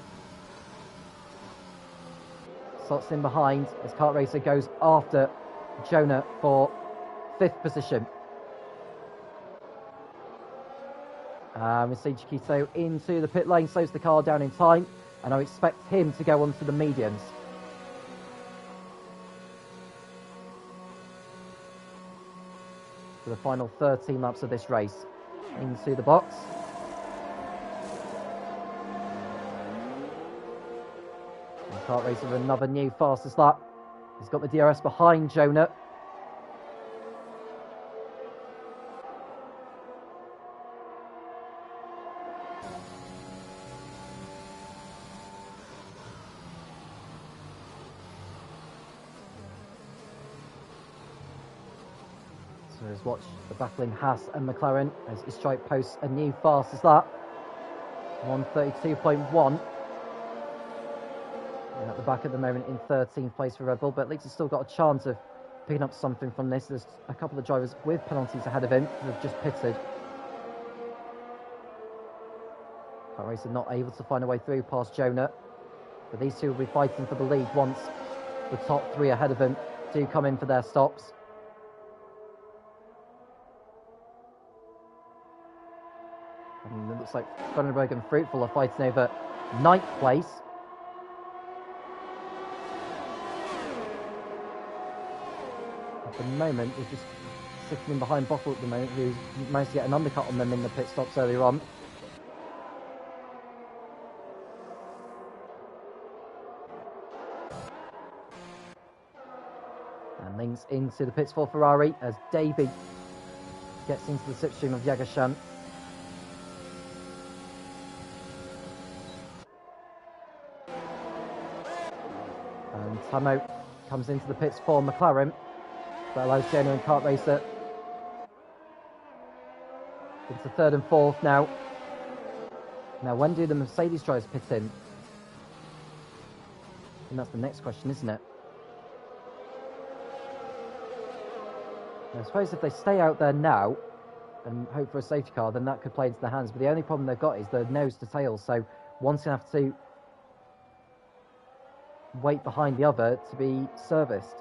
slots in behind as Kart Racer goes after Jonah for 5th position. We see Chiquito into the pit lane, slows the car down in time, and I expect him to go onto the mediums. For the final 13 laps of this race. Into the box. Kart Racer with another new fastest lap. He's got the DRS behind Jonah. So let's watch the battling Haas and McLaren as Strike posts a new fastest lap. 1:32.1. At the back at the moment in 13th place for Red Bull, but at least he's still got a chance of picking up something from this. There's a couple of drivers with penalties ahead of him who have just pitted. Kart Racer not able to find a way through past Jonah. But these two will be fighting for the lead once the top three ahead of him do come in for their stops. And it looks like Thunderberg and Fruitful are fighting over 9th place. At the moment, they're just sitting in behind Bottle at the moment, who managed to get an undercut on them in the pit stops earlier on. And links into the pits for Ferrari as Davey gets into the slipstream of Yagashan. And Tamo comes into the pits for McLaren. That allows Jonah and Kart Racer into 3rd and 4th now. Now, when do the Mercedes drivers pit in? And that's the next question, isn't it? I suppose if they stay out there now and hope for a safety car, then that could play into their hands. But the only problem they've got is the nose to tail, so one's going to have to wait behind the other to be serviced.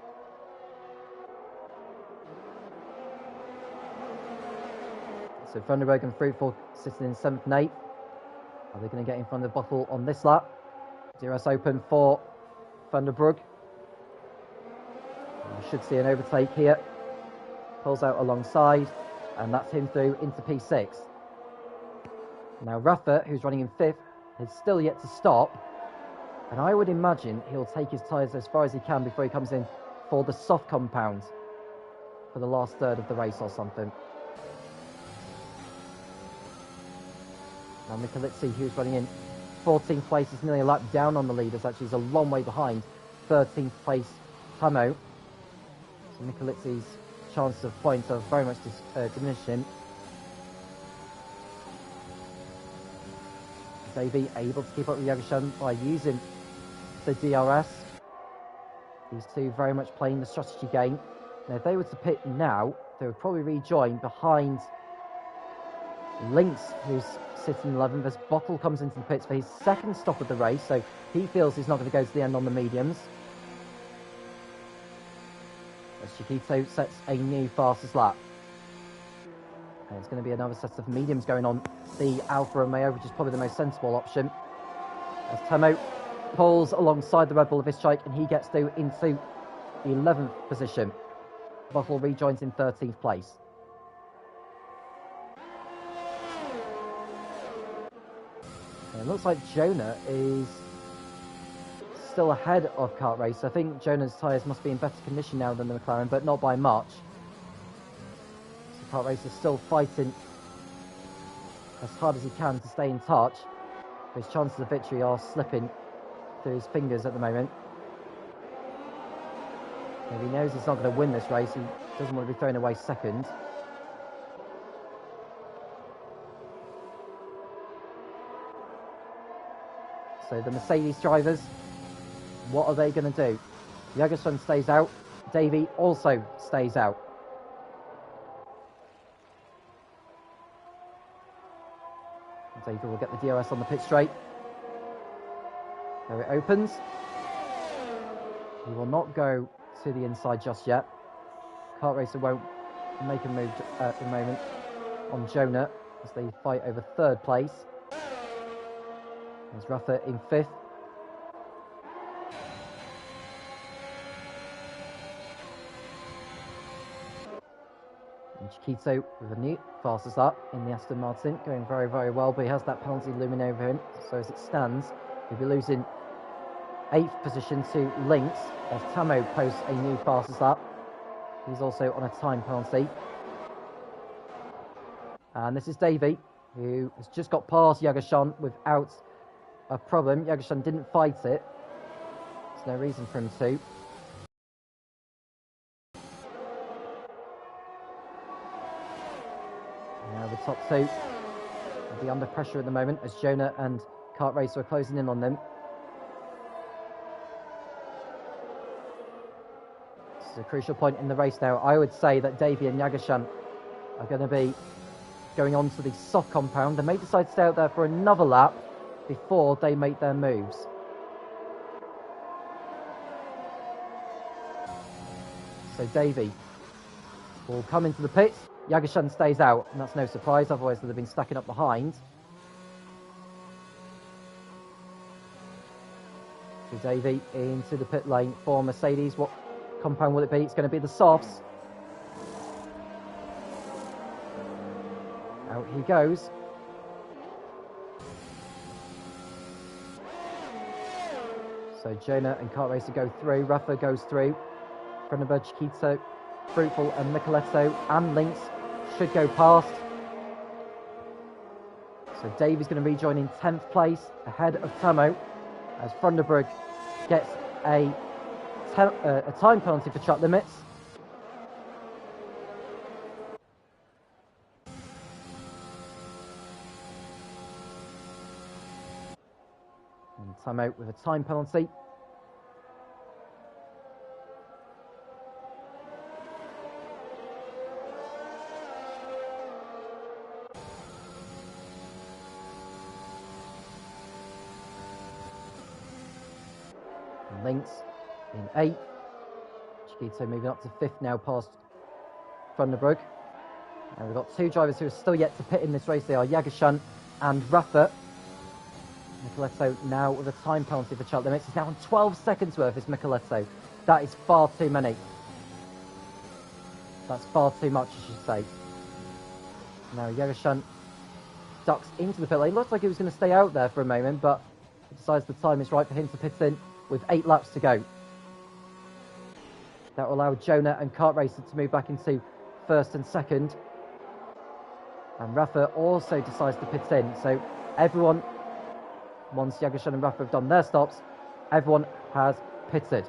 So Thunderberg and Fruitful sitting in 7th and 8th. Are they going to get in front of the Bottle on this lap? DRS open for Thunderberg. We should see an overtake here. Pulls out alongside, and that's him through into P6. Now Rafa, who's running in 5th, is still yet to stop, and I would imagine he'll take his tyres as far as he can before he comes in for the soft compound for the last third of the race or something. Now Michalizzi, who's running in 14th place, is nearly a lap down on the leaders. Actually, he's a long way behind 13th place Tamo. So Michalizzi's chances of points are very much diminishing. Davey able to keep up with Yagashan by using the DRS. These two very much playing the strategy game. Now, if they were to pit now, they would probably rejoin behind Lynx, who's sitting 11th, as Bottle comes into the pits for his 2nd stop of the race, so he feels he's not going to go to the end on the mediums. As Chiquito sets a new fastest lap. And it's going to be another set of mediums going on the Alfa Romeo, which is probably the most sensible option. As Tamo pulls alongside the Red Bull of Vischike, and he gets through into the 11th position. Bottle rejoins in 13th place. And it looks like Jonah is still ahead of Kart Racer. I think Jonah's tyres must be in better condition now than the McLaren, but not by much. So Kart Racer's still fighting as hard as he can to stay in touch. His chances of victory are slipping through his fingers at the moment. And he knows he's not going to win this race. He doesn't want to be thrown away 2nd. So the Mercedes drivers, what are they going to do? Yagashan stays out. Davey also stays out. Davey will get the DRS on the pit straight. There it opens. He will not go to the inside just yet. Kart Racer won't make a move at the moment on Jonah as they fight over 3rd place. There's Rafa in 5th. And Chiquito with a new fastest lap in the Aston Martin, going very, very well, but he has that penalty looming over him. So as it stands, he'll be losing 8th position to Lynx as Tamo posts a new fastest lap. He's also on a time penalty. And this is Davey, who has just got past Yagashan without a problem. Yagashan didn't fight it. There's no reason for him to. Now the top two will be under pressure at the moment as Jonah and Kart Racer are closing in on them. This is a crucial point in the race now. I would say that Davy and Yagashan are going to be going on to the soft compound. They may decide to stay out there for another lap before they make their moves. So Davy will come into the pits. Yagashan stays out, and that's no surprise, otherwise they'd have been stacking up behind. So Davy into the pit lane for Mercedes. What compound will it be? It's going to be the softs. Out he goes. So Jonah and Kart Racer go through. Rafa goes through. Brandenburg, Chiquito, Fruitful and Micheletto and Lynx should go past. So Davy's going to rejoin in 10th place ahead of Tamo as Brandenburg gets a time penalty for track limits. And Tamo with a time penalty. Lynx in 8th. Chiquito moving up to 5th now past Brandenburg. And we've got two drivers who are still yet to pit in this race. They are Yagashan and Rafa. Micheletto now with a time penalty for track limits. He's now on 12 seconds worth, is Micheletto. That is far too many. That's far too much, I should say. Now Yagashan ducks into the pit lane. Looks like he was going to stay out there for a moment, but he decides the time is right for him to pit in with 8 laps to go. That will allow Jonah and Kart Racer to move back into 1st and 2nd. And Rafa also decides to pit in. So everyone, once Yagashan and Rafa have done their stops, everyone has pitted.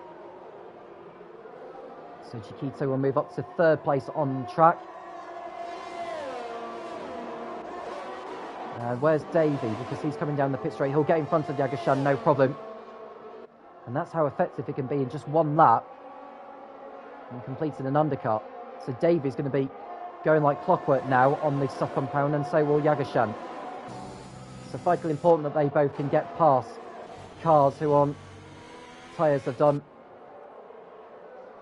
So Chiquito will move up to 3rd place on track. And where's Davy? Because he's coming down the pit straight. He'll get in front of Yagashan, no problem. And that's how effective it can be in just one lap and completing an undercut. So Davy's going to be going like clockwork now on the soft compound, and so will Yagashan. So vitally important that they both can get past cars who on tyres have done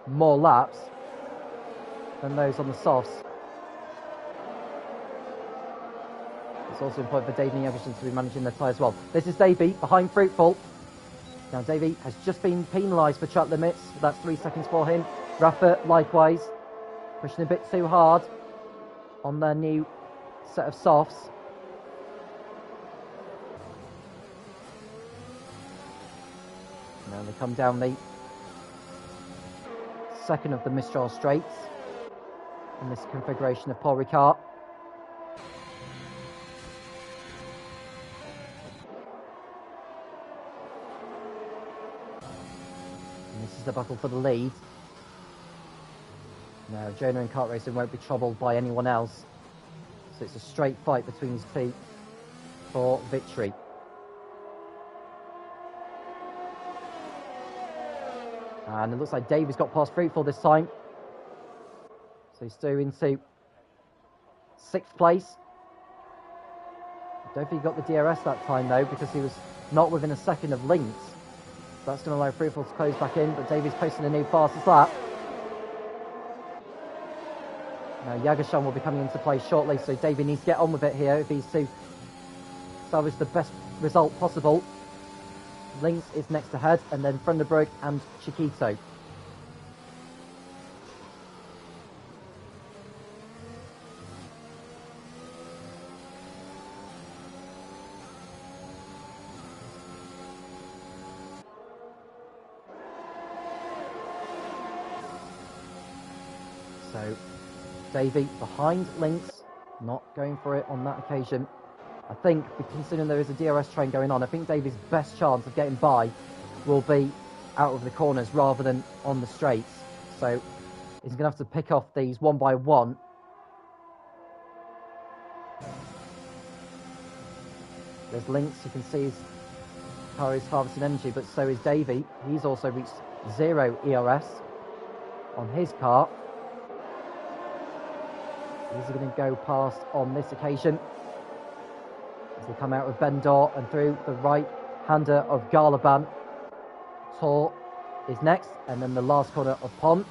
more laps than those on the softs. It's also important for Davy and Yagashan to be managing their tyres well. This is Davy behind Fruitful. Now Davy has just been penalised for track limits. That's 3 seconds for him. Rafa likewise pushing a bit too hard on their new set of softs. Now they come down the second of the Mistral straights in this configuration of Paul Ricard. This is the battle for the lead. Now, Jonah and Kart Racing won't be troubled by anyone else. So it's a straight fight between these two for victory. And it looks like Davy's got past Fruitful this time. So he's through into 6th place. I don't think he got the DRS that time though, because he was not within a second of Lynx. That's going to allow Fruitful to close back in, but Davy's posting a new fastest lap. Now Yagashan will be coming into play shortly, so Davy needs to get on with it here if he's to salvage the best result possible. Lynx is next ahead, and then Brandenburg and Chiquito. So Davy behind Lynx, not going for it on that occasion. I think, considering there is a DRS train going on, I think Davy's best chance of getting by will be out of the corners rather than on the straights. So he's going to have to pick off these one by one. There's Lynx, you can see his car is harvesting energy, but so is Davy. He's also reached 0 ERS on his car. He's going to go past on this occasion as they come out of Bendor and through the right-hander of Garlaban. Tor is next, and then the last corner of Pont.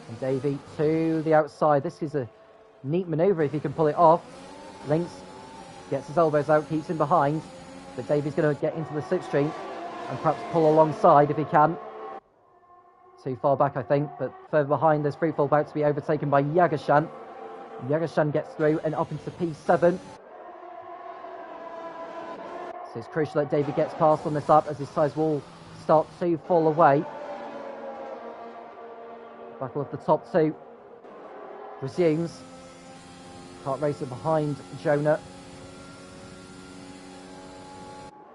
And Davey to the outside. This is a neat manoeuvre if he can pull it off. Lynx gets his elbows out, keeps him behind, but Davey's going to get into the slipstream and perhaps pull alongside if he can. Too far back, I think, but further behind, there's Fruitful about to be overtaken by Yagashan. Yagashan gets through and up into P7. So it's crucial that Davey gets past on this lap as his tyres will start to fall away. Battle of the top two resumes. Kart racer behind Jonah.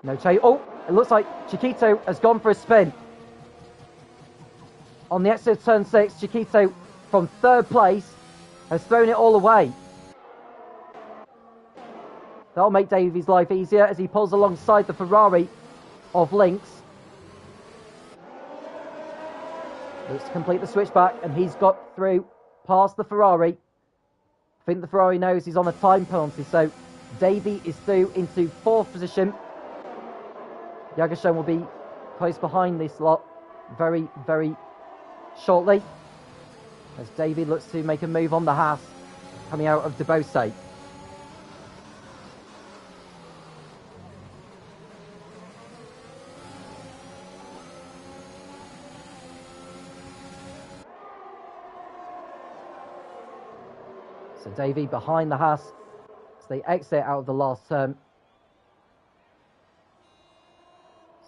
No chase. Oh, it looks like Chiquito has gone for a spin. On the exit of turn 6, Chiquito from third place has thrown it all away. That'll make Davey's life easier as he pulls alongside the Ferrari of Lynx. Looks to complete the switchback, and he's got through past the Ferrari. I think the Ferrari knows he's on a time penalty, so Davey is through into fourth position. Yagashan will be close behind this lot very, very shortly as Davey looks to make a move on the Haas coming out of Debose. So Davey behind the Haas as they exit out of the last turn.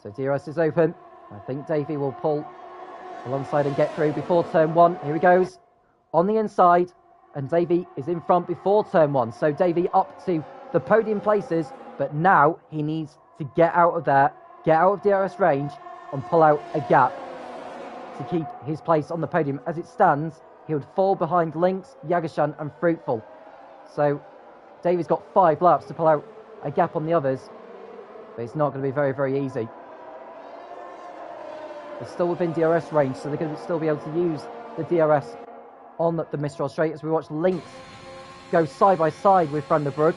So DRS is open. I think Davey will pull alongside and get through before turn 1. Here he goes on the inside, and Davey is in front before turn 1. So Davey up to the podium places, but now he needs to get out of there, get out of DRS range, and pull out a gap to keep his place on the podium. As it stands, he would fall behind Lynx, Yagashan, and Fruitful. So Davey's got 5 laps to pull out a gap on the others, but it's not going to be very, very easy. They're still within DRS range, so they're going to still be able to use the DRS on the Mistral Straight as we watch Lynx go side by side with Vandenberg.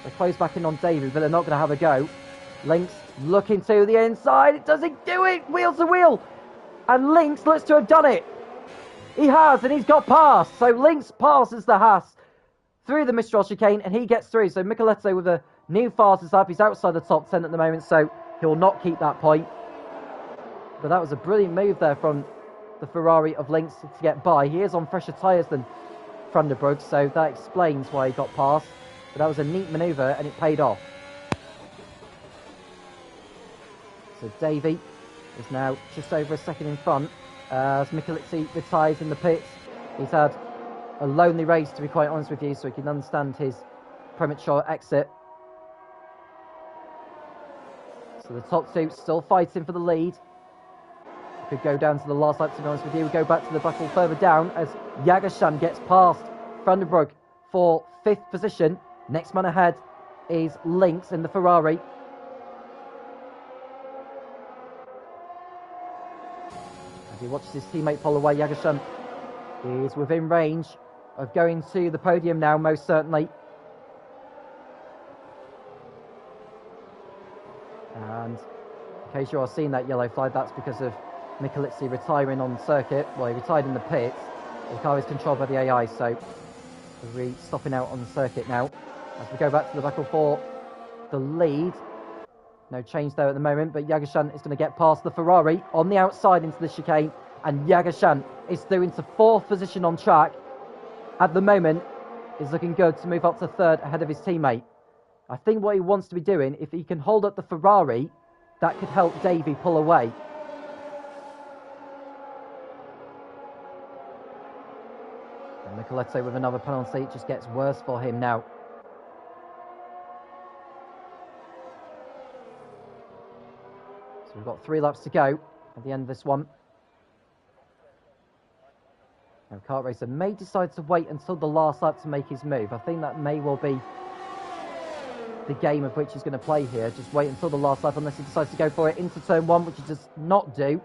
They close back in on Davey, but they're not going to have a go. Lynx looking to the inside. It doesn't do it! Wheel to wheel! And Lynx looks to have done it! He has, and he's got past. So Lynx passes the Haas through the Mistral chicane, and he gets through. So Micheletto with a new fastest lap. He's outside the top 10 at the moment, so he'll not keep that point. But that was a brilliant move there from the Ferrari of Lynx to get by. He is on fresher tyres than Vandenberg, so that explains why he got past. But that was a neat manoeuvre, and it paid off. So Davey is now just over a second in front as Michelizzi retires in the pits. He's had a lonely race, to be quite honest with you, so he can understand his premature exit. So the top two still fighting for the lead. Could go down to the last lap, to be honest with you. We go back to the battle further down as Yagashan gets past Vandenberg for 5th position. Next man ahead is Lynx in the Ferrari. As he watches his teammate pull away, Yagashan is within range of going to the podium now, most certainly. And in case you are seeing that yellow flag, that's because of Michelizzi retiring on circuit. Well, he retired in the pits. The car is controlled by the AI, so we're stopping out on the circuit now. As we go back to the battle for the lead. No change there at the moment, but Yagashan is going to get past the Ferrari on the outside into the chicane, and Yagashan is through into 4th position on track. At the moment, is looking good to move up to 3rd ahead of his teammate. I think what he wants to be doing, if he can hold up the Ferrari, that could help Davey pull away. And Micheletto with another penalty, it just gets worse for him now. So we've got 3 laps to go at the end of this one. Now Kart Racer may decide to wait until the last lap to make his move. I think that may well be the game of which he's going to play here. Just wait until the last lap unless he decides to go for it into turn 1, which he does not do.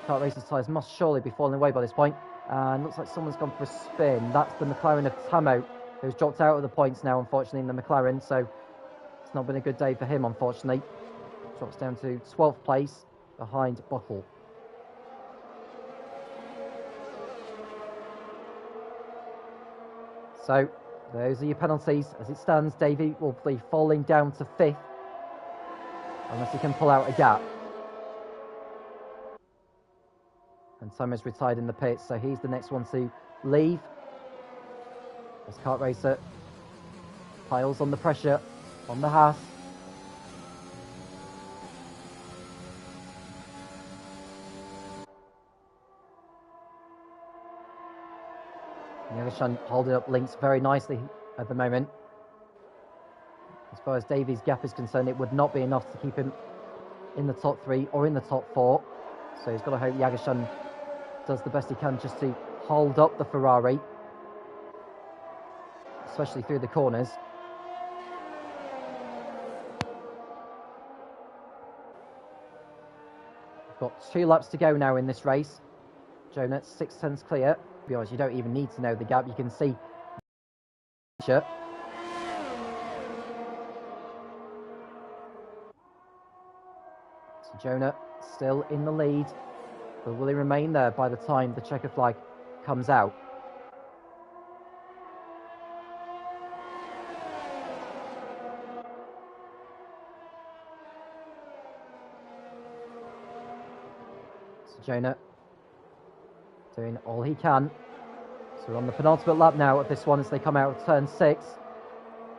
Kart Racer's tyres must surely be falling away by this point. And looks like someone's gone for a spin. That's the McLaren of Tamo, who's dropped out of the points now, unfortunately, in the McLaren. So it's not been a good day for him, unfortunately. Drops down to 12th place behind Buckle. So those are your penalties. As it stands, Davey will be falling down to 5th. Unless he can pull out a gap. And Tamo's retired in the pits, so he's the next one to leave. As Kart Racer piles on the pressure on the Haas. Yagashan holding up Lynx very nicely at the moment. As far as Davies' gap is concerned, it would not be enough to keep him in the top 3 or in the top 4. So he's got to hope Yagashan does the best he can just to hold up the Ferrari, especially through the corners. We've got 2 laps to go now in this race. Jonah, 6/10 clear. To be honest, you don't even need to know the gap. You can see. So Jonah still in the lead, but will he remain there by the time the checker flag comes out? So Jonah doing all he can. So we're on the penultimate lap now of this one as they come out of turn 6,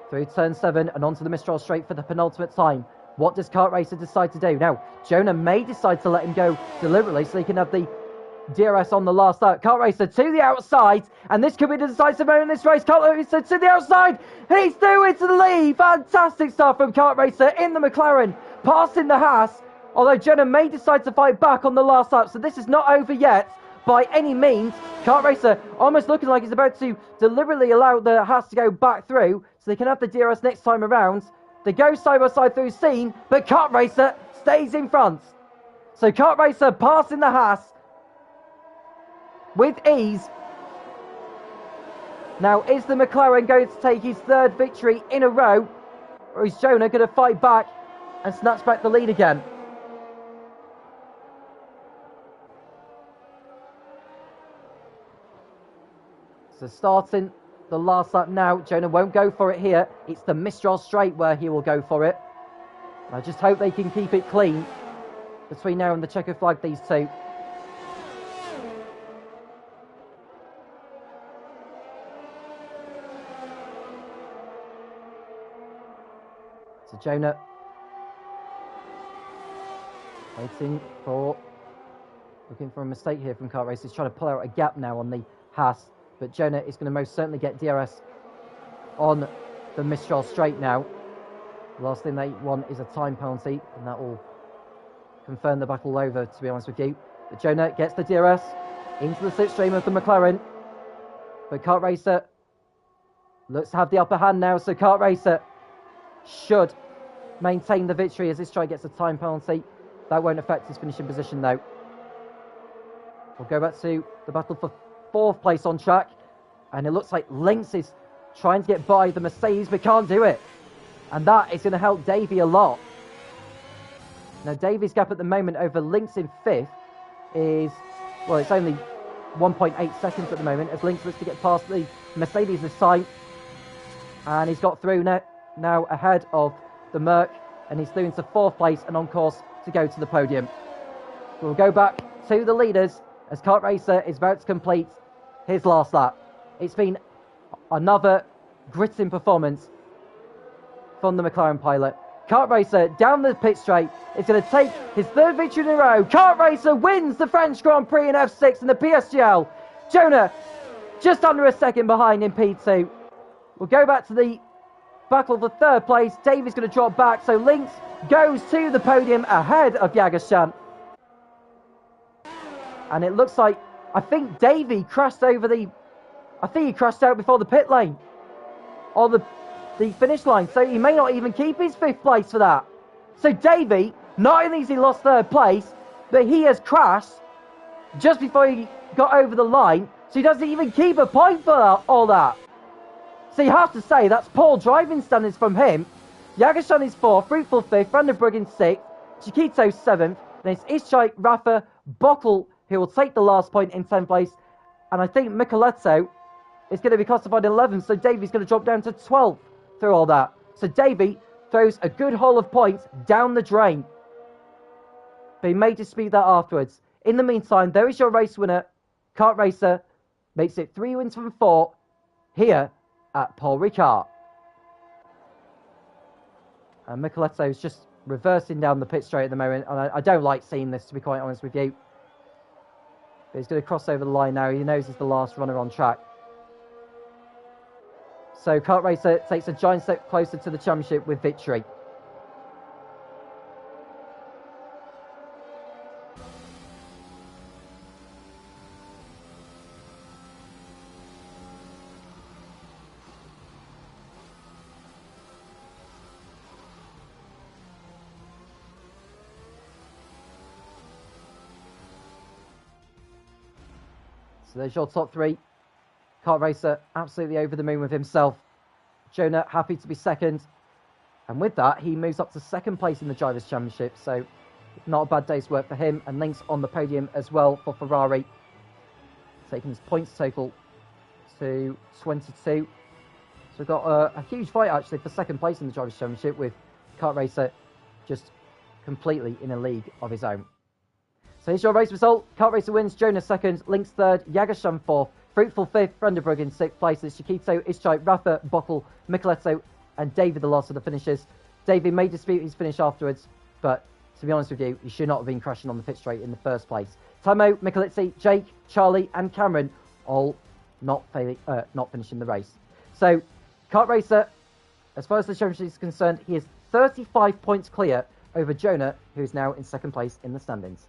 through turn 7 and onto the Mistral straight for the penultimate time. What does Kart Racer decide to do? Now, Jonah may decide to let him go deliberately so he can have the DRS on the last lap. Kart Racer to the outside, and this could be the decisive moment in this race. Kart Racer to the outside, he's through into the lead. Fantastic stuff from Kart Racer in the McLaren, passing the Haas, although Jonah may decide to fight back on the last lap, so this is not over yet by any means. Kart Racer almost looking like he's about to deliberately allow the Haas to go back through so they can have the DRS next time around. They go side by side through scene, but Kart Racer stays in front. So Kart Racer passing the Haas with ease. Now, is the McLaren going to take his 3rd victory in a row, or is Jonah going to fight back and snatch back the lead again? So starting the last lap now, Jonah won't go for it here. It's the Mistral straight where he will go for it. I just hope they can keep it clean between now and the checker flag, these two. So Jonah looking for a mistake here from Kart Racer. He's trying to pull out a gap now on the Haas. But Jonah is going to most certainly get DRS on the Mistral straight now. The last thing they want is a time penalty, and that will confirm the battle over, to be honest with you. But Jonah gets the DRS into the slipstream of the McLaren. But Kart Racer looks to have the upper hand now, so Kart Racer should maintain the victory as this try gets a time penalty. That won't affect his finishing position though. We'll go back to the battle for 4th place on track, and it looks like Lynx is trying to get by the Mercedes but can't do it, and that is going to help Davey a lot. Now Davey's gap at the moment over Lynx in 5th is, well, it's only 1.8 seconds at the moment as Lynx looks to get past the Mercedes this time, and he's got through now ahead of the Merc, and he's through into 4th place and on course to go to the podium. We'll go back to the leaders as Kart Racer is about to complete his last lap. It's been another gritting performance from the McLaren pilot. Kart Racer down the pit straight is going to take his 3rd victory in a row. Kart Racer wins the French Grand Prix in F6 in the PSGL. Jonah just under a second behind in P2. We'll go back to the battle for 3rd place. Davey's going to drop back, so Lynx goes to the podium ahead of Yagashan. And it looks like, I think Davey crashed over the, I think he crashed out before the pit lane, or the finish line, so he may not even keep his 5th place for that. So Davey, not only has he lost 3rd place, but he has crashed just before he got over the line, so he doesn't even keep a point for all that. So you have to say that's poor driving standards from him. Jagerson is 4th, Fruitful 5th, Vandenbrugge in 6th, Chiquito 7th, then it's Ishchai, Rafa, Bockel who will take the last point in 10th place, and I think Micheletto is going to be classified 11th, so Davey's going to drop down to 12th through all that. So Davey throws a good haul of points down the drain, but he may dispute that afterwards. In the meantime, there is your race winner. Kart Racer makes it 3 wins from 4 here at Paul Ricard. And Micheletto is just reversing down the pit straight at the moment, and I don't like seeing this, to be quite honest with you. But he's going to cross over the line now. He knows he's the last runner on track. So Kart Racer takes a giant step closer to the championship with victory. So there's your top 3. Kart Racer absolutely over the moon with himself. Jonah happy to be 2nd. And with that, he moves up to 2nd place in the Drivers' Championship. So not a bad day's work for him. And Link's on the podium as well for Ferrari, taking his points total to 22. So we've got a huge fight actually for 2nd place in the Drivers' Championship, with Kart Racer just completely in a league of his own. So here's your race result. Kart Racer wins, Jonah 2nd, Link's 3rd, Jagerson 4th, Fruitful 5th, Vandenbrugge in 6th places, Chiquito, Ishchai, Rafa, Bockel, Micheletto, and David the last of the finishers. David may dispute his finish afterwards, but to be honest with you, he should not have been crashing on the pit straight in the first place. Timo, Micheletto, Jake, Charlie, and Cameron all not finishing the race. So, Kart Racer, as far as the championship is concerned, he is 35 points clear over Jonah, who is now in 2nd place in the standings.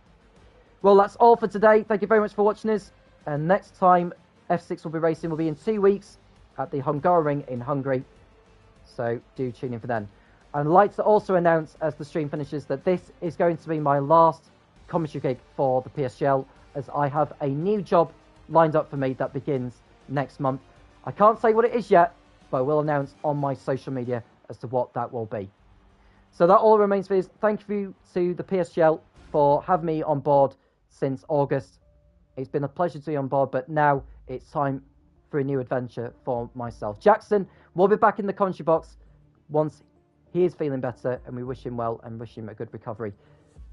Well, that's all for today. Thank you very much for watching us. And next time F6 will be racing will be in 2 weeks at the Hungaroring in Hungary. So do tune in for then. I'd like to also announce, as the stream finishes, that this is going to be my last commentary gig for the PSGL, as I have a new job lined up for me that begins next month. I can't say what it is yet, but I will announce on my social media as to what that will be. So that all remains for us. Thank you to the PSGL for having me on board since August. It's been a pleasure to be on board, but now it's time for a new adventure for myself. Jackson will be back in the commentary box once he is feeling better, and we wish him well and wish him a good recovery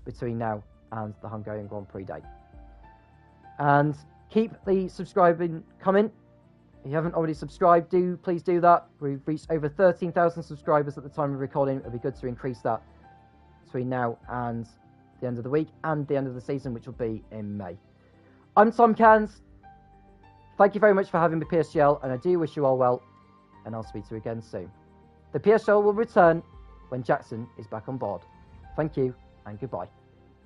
between now and the Hungarian Grand Prix day. And keep the subscribing coming. If you haven't already subscribed, please do that. We've reached over 13,000 subscribers at the time of recording. It'll be good to increase that between now and the end of the week and the end of the season, which will be in May. I'm Tom Cairns. Thank you very much for having me, PSGL, and I do wish you all well, and I'll speak to you again soon. The PSGL will return when Jackson is back on board. Thank you, and goodbye.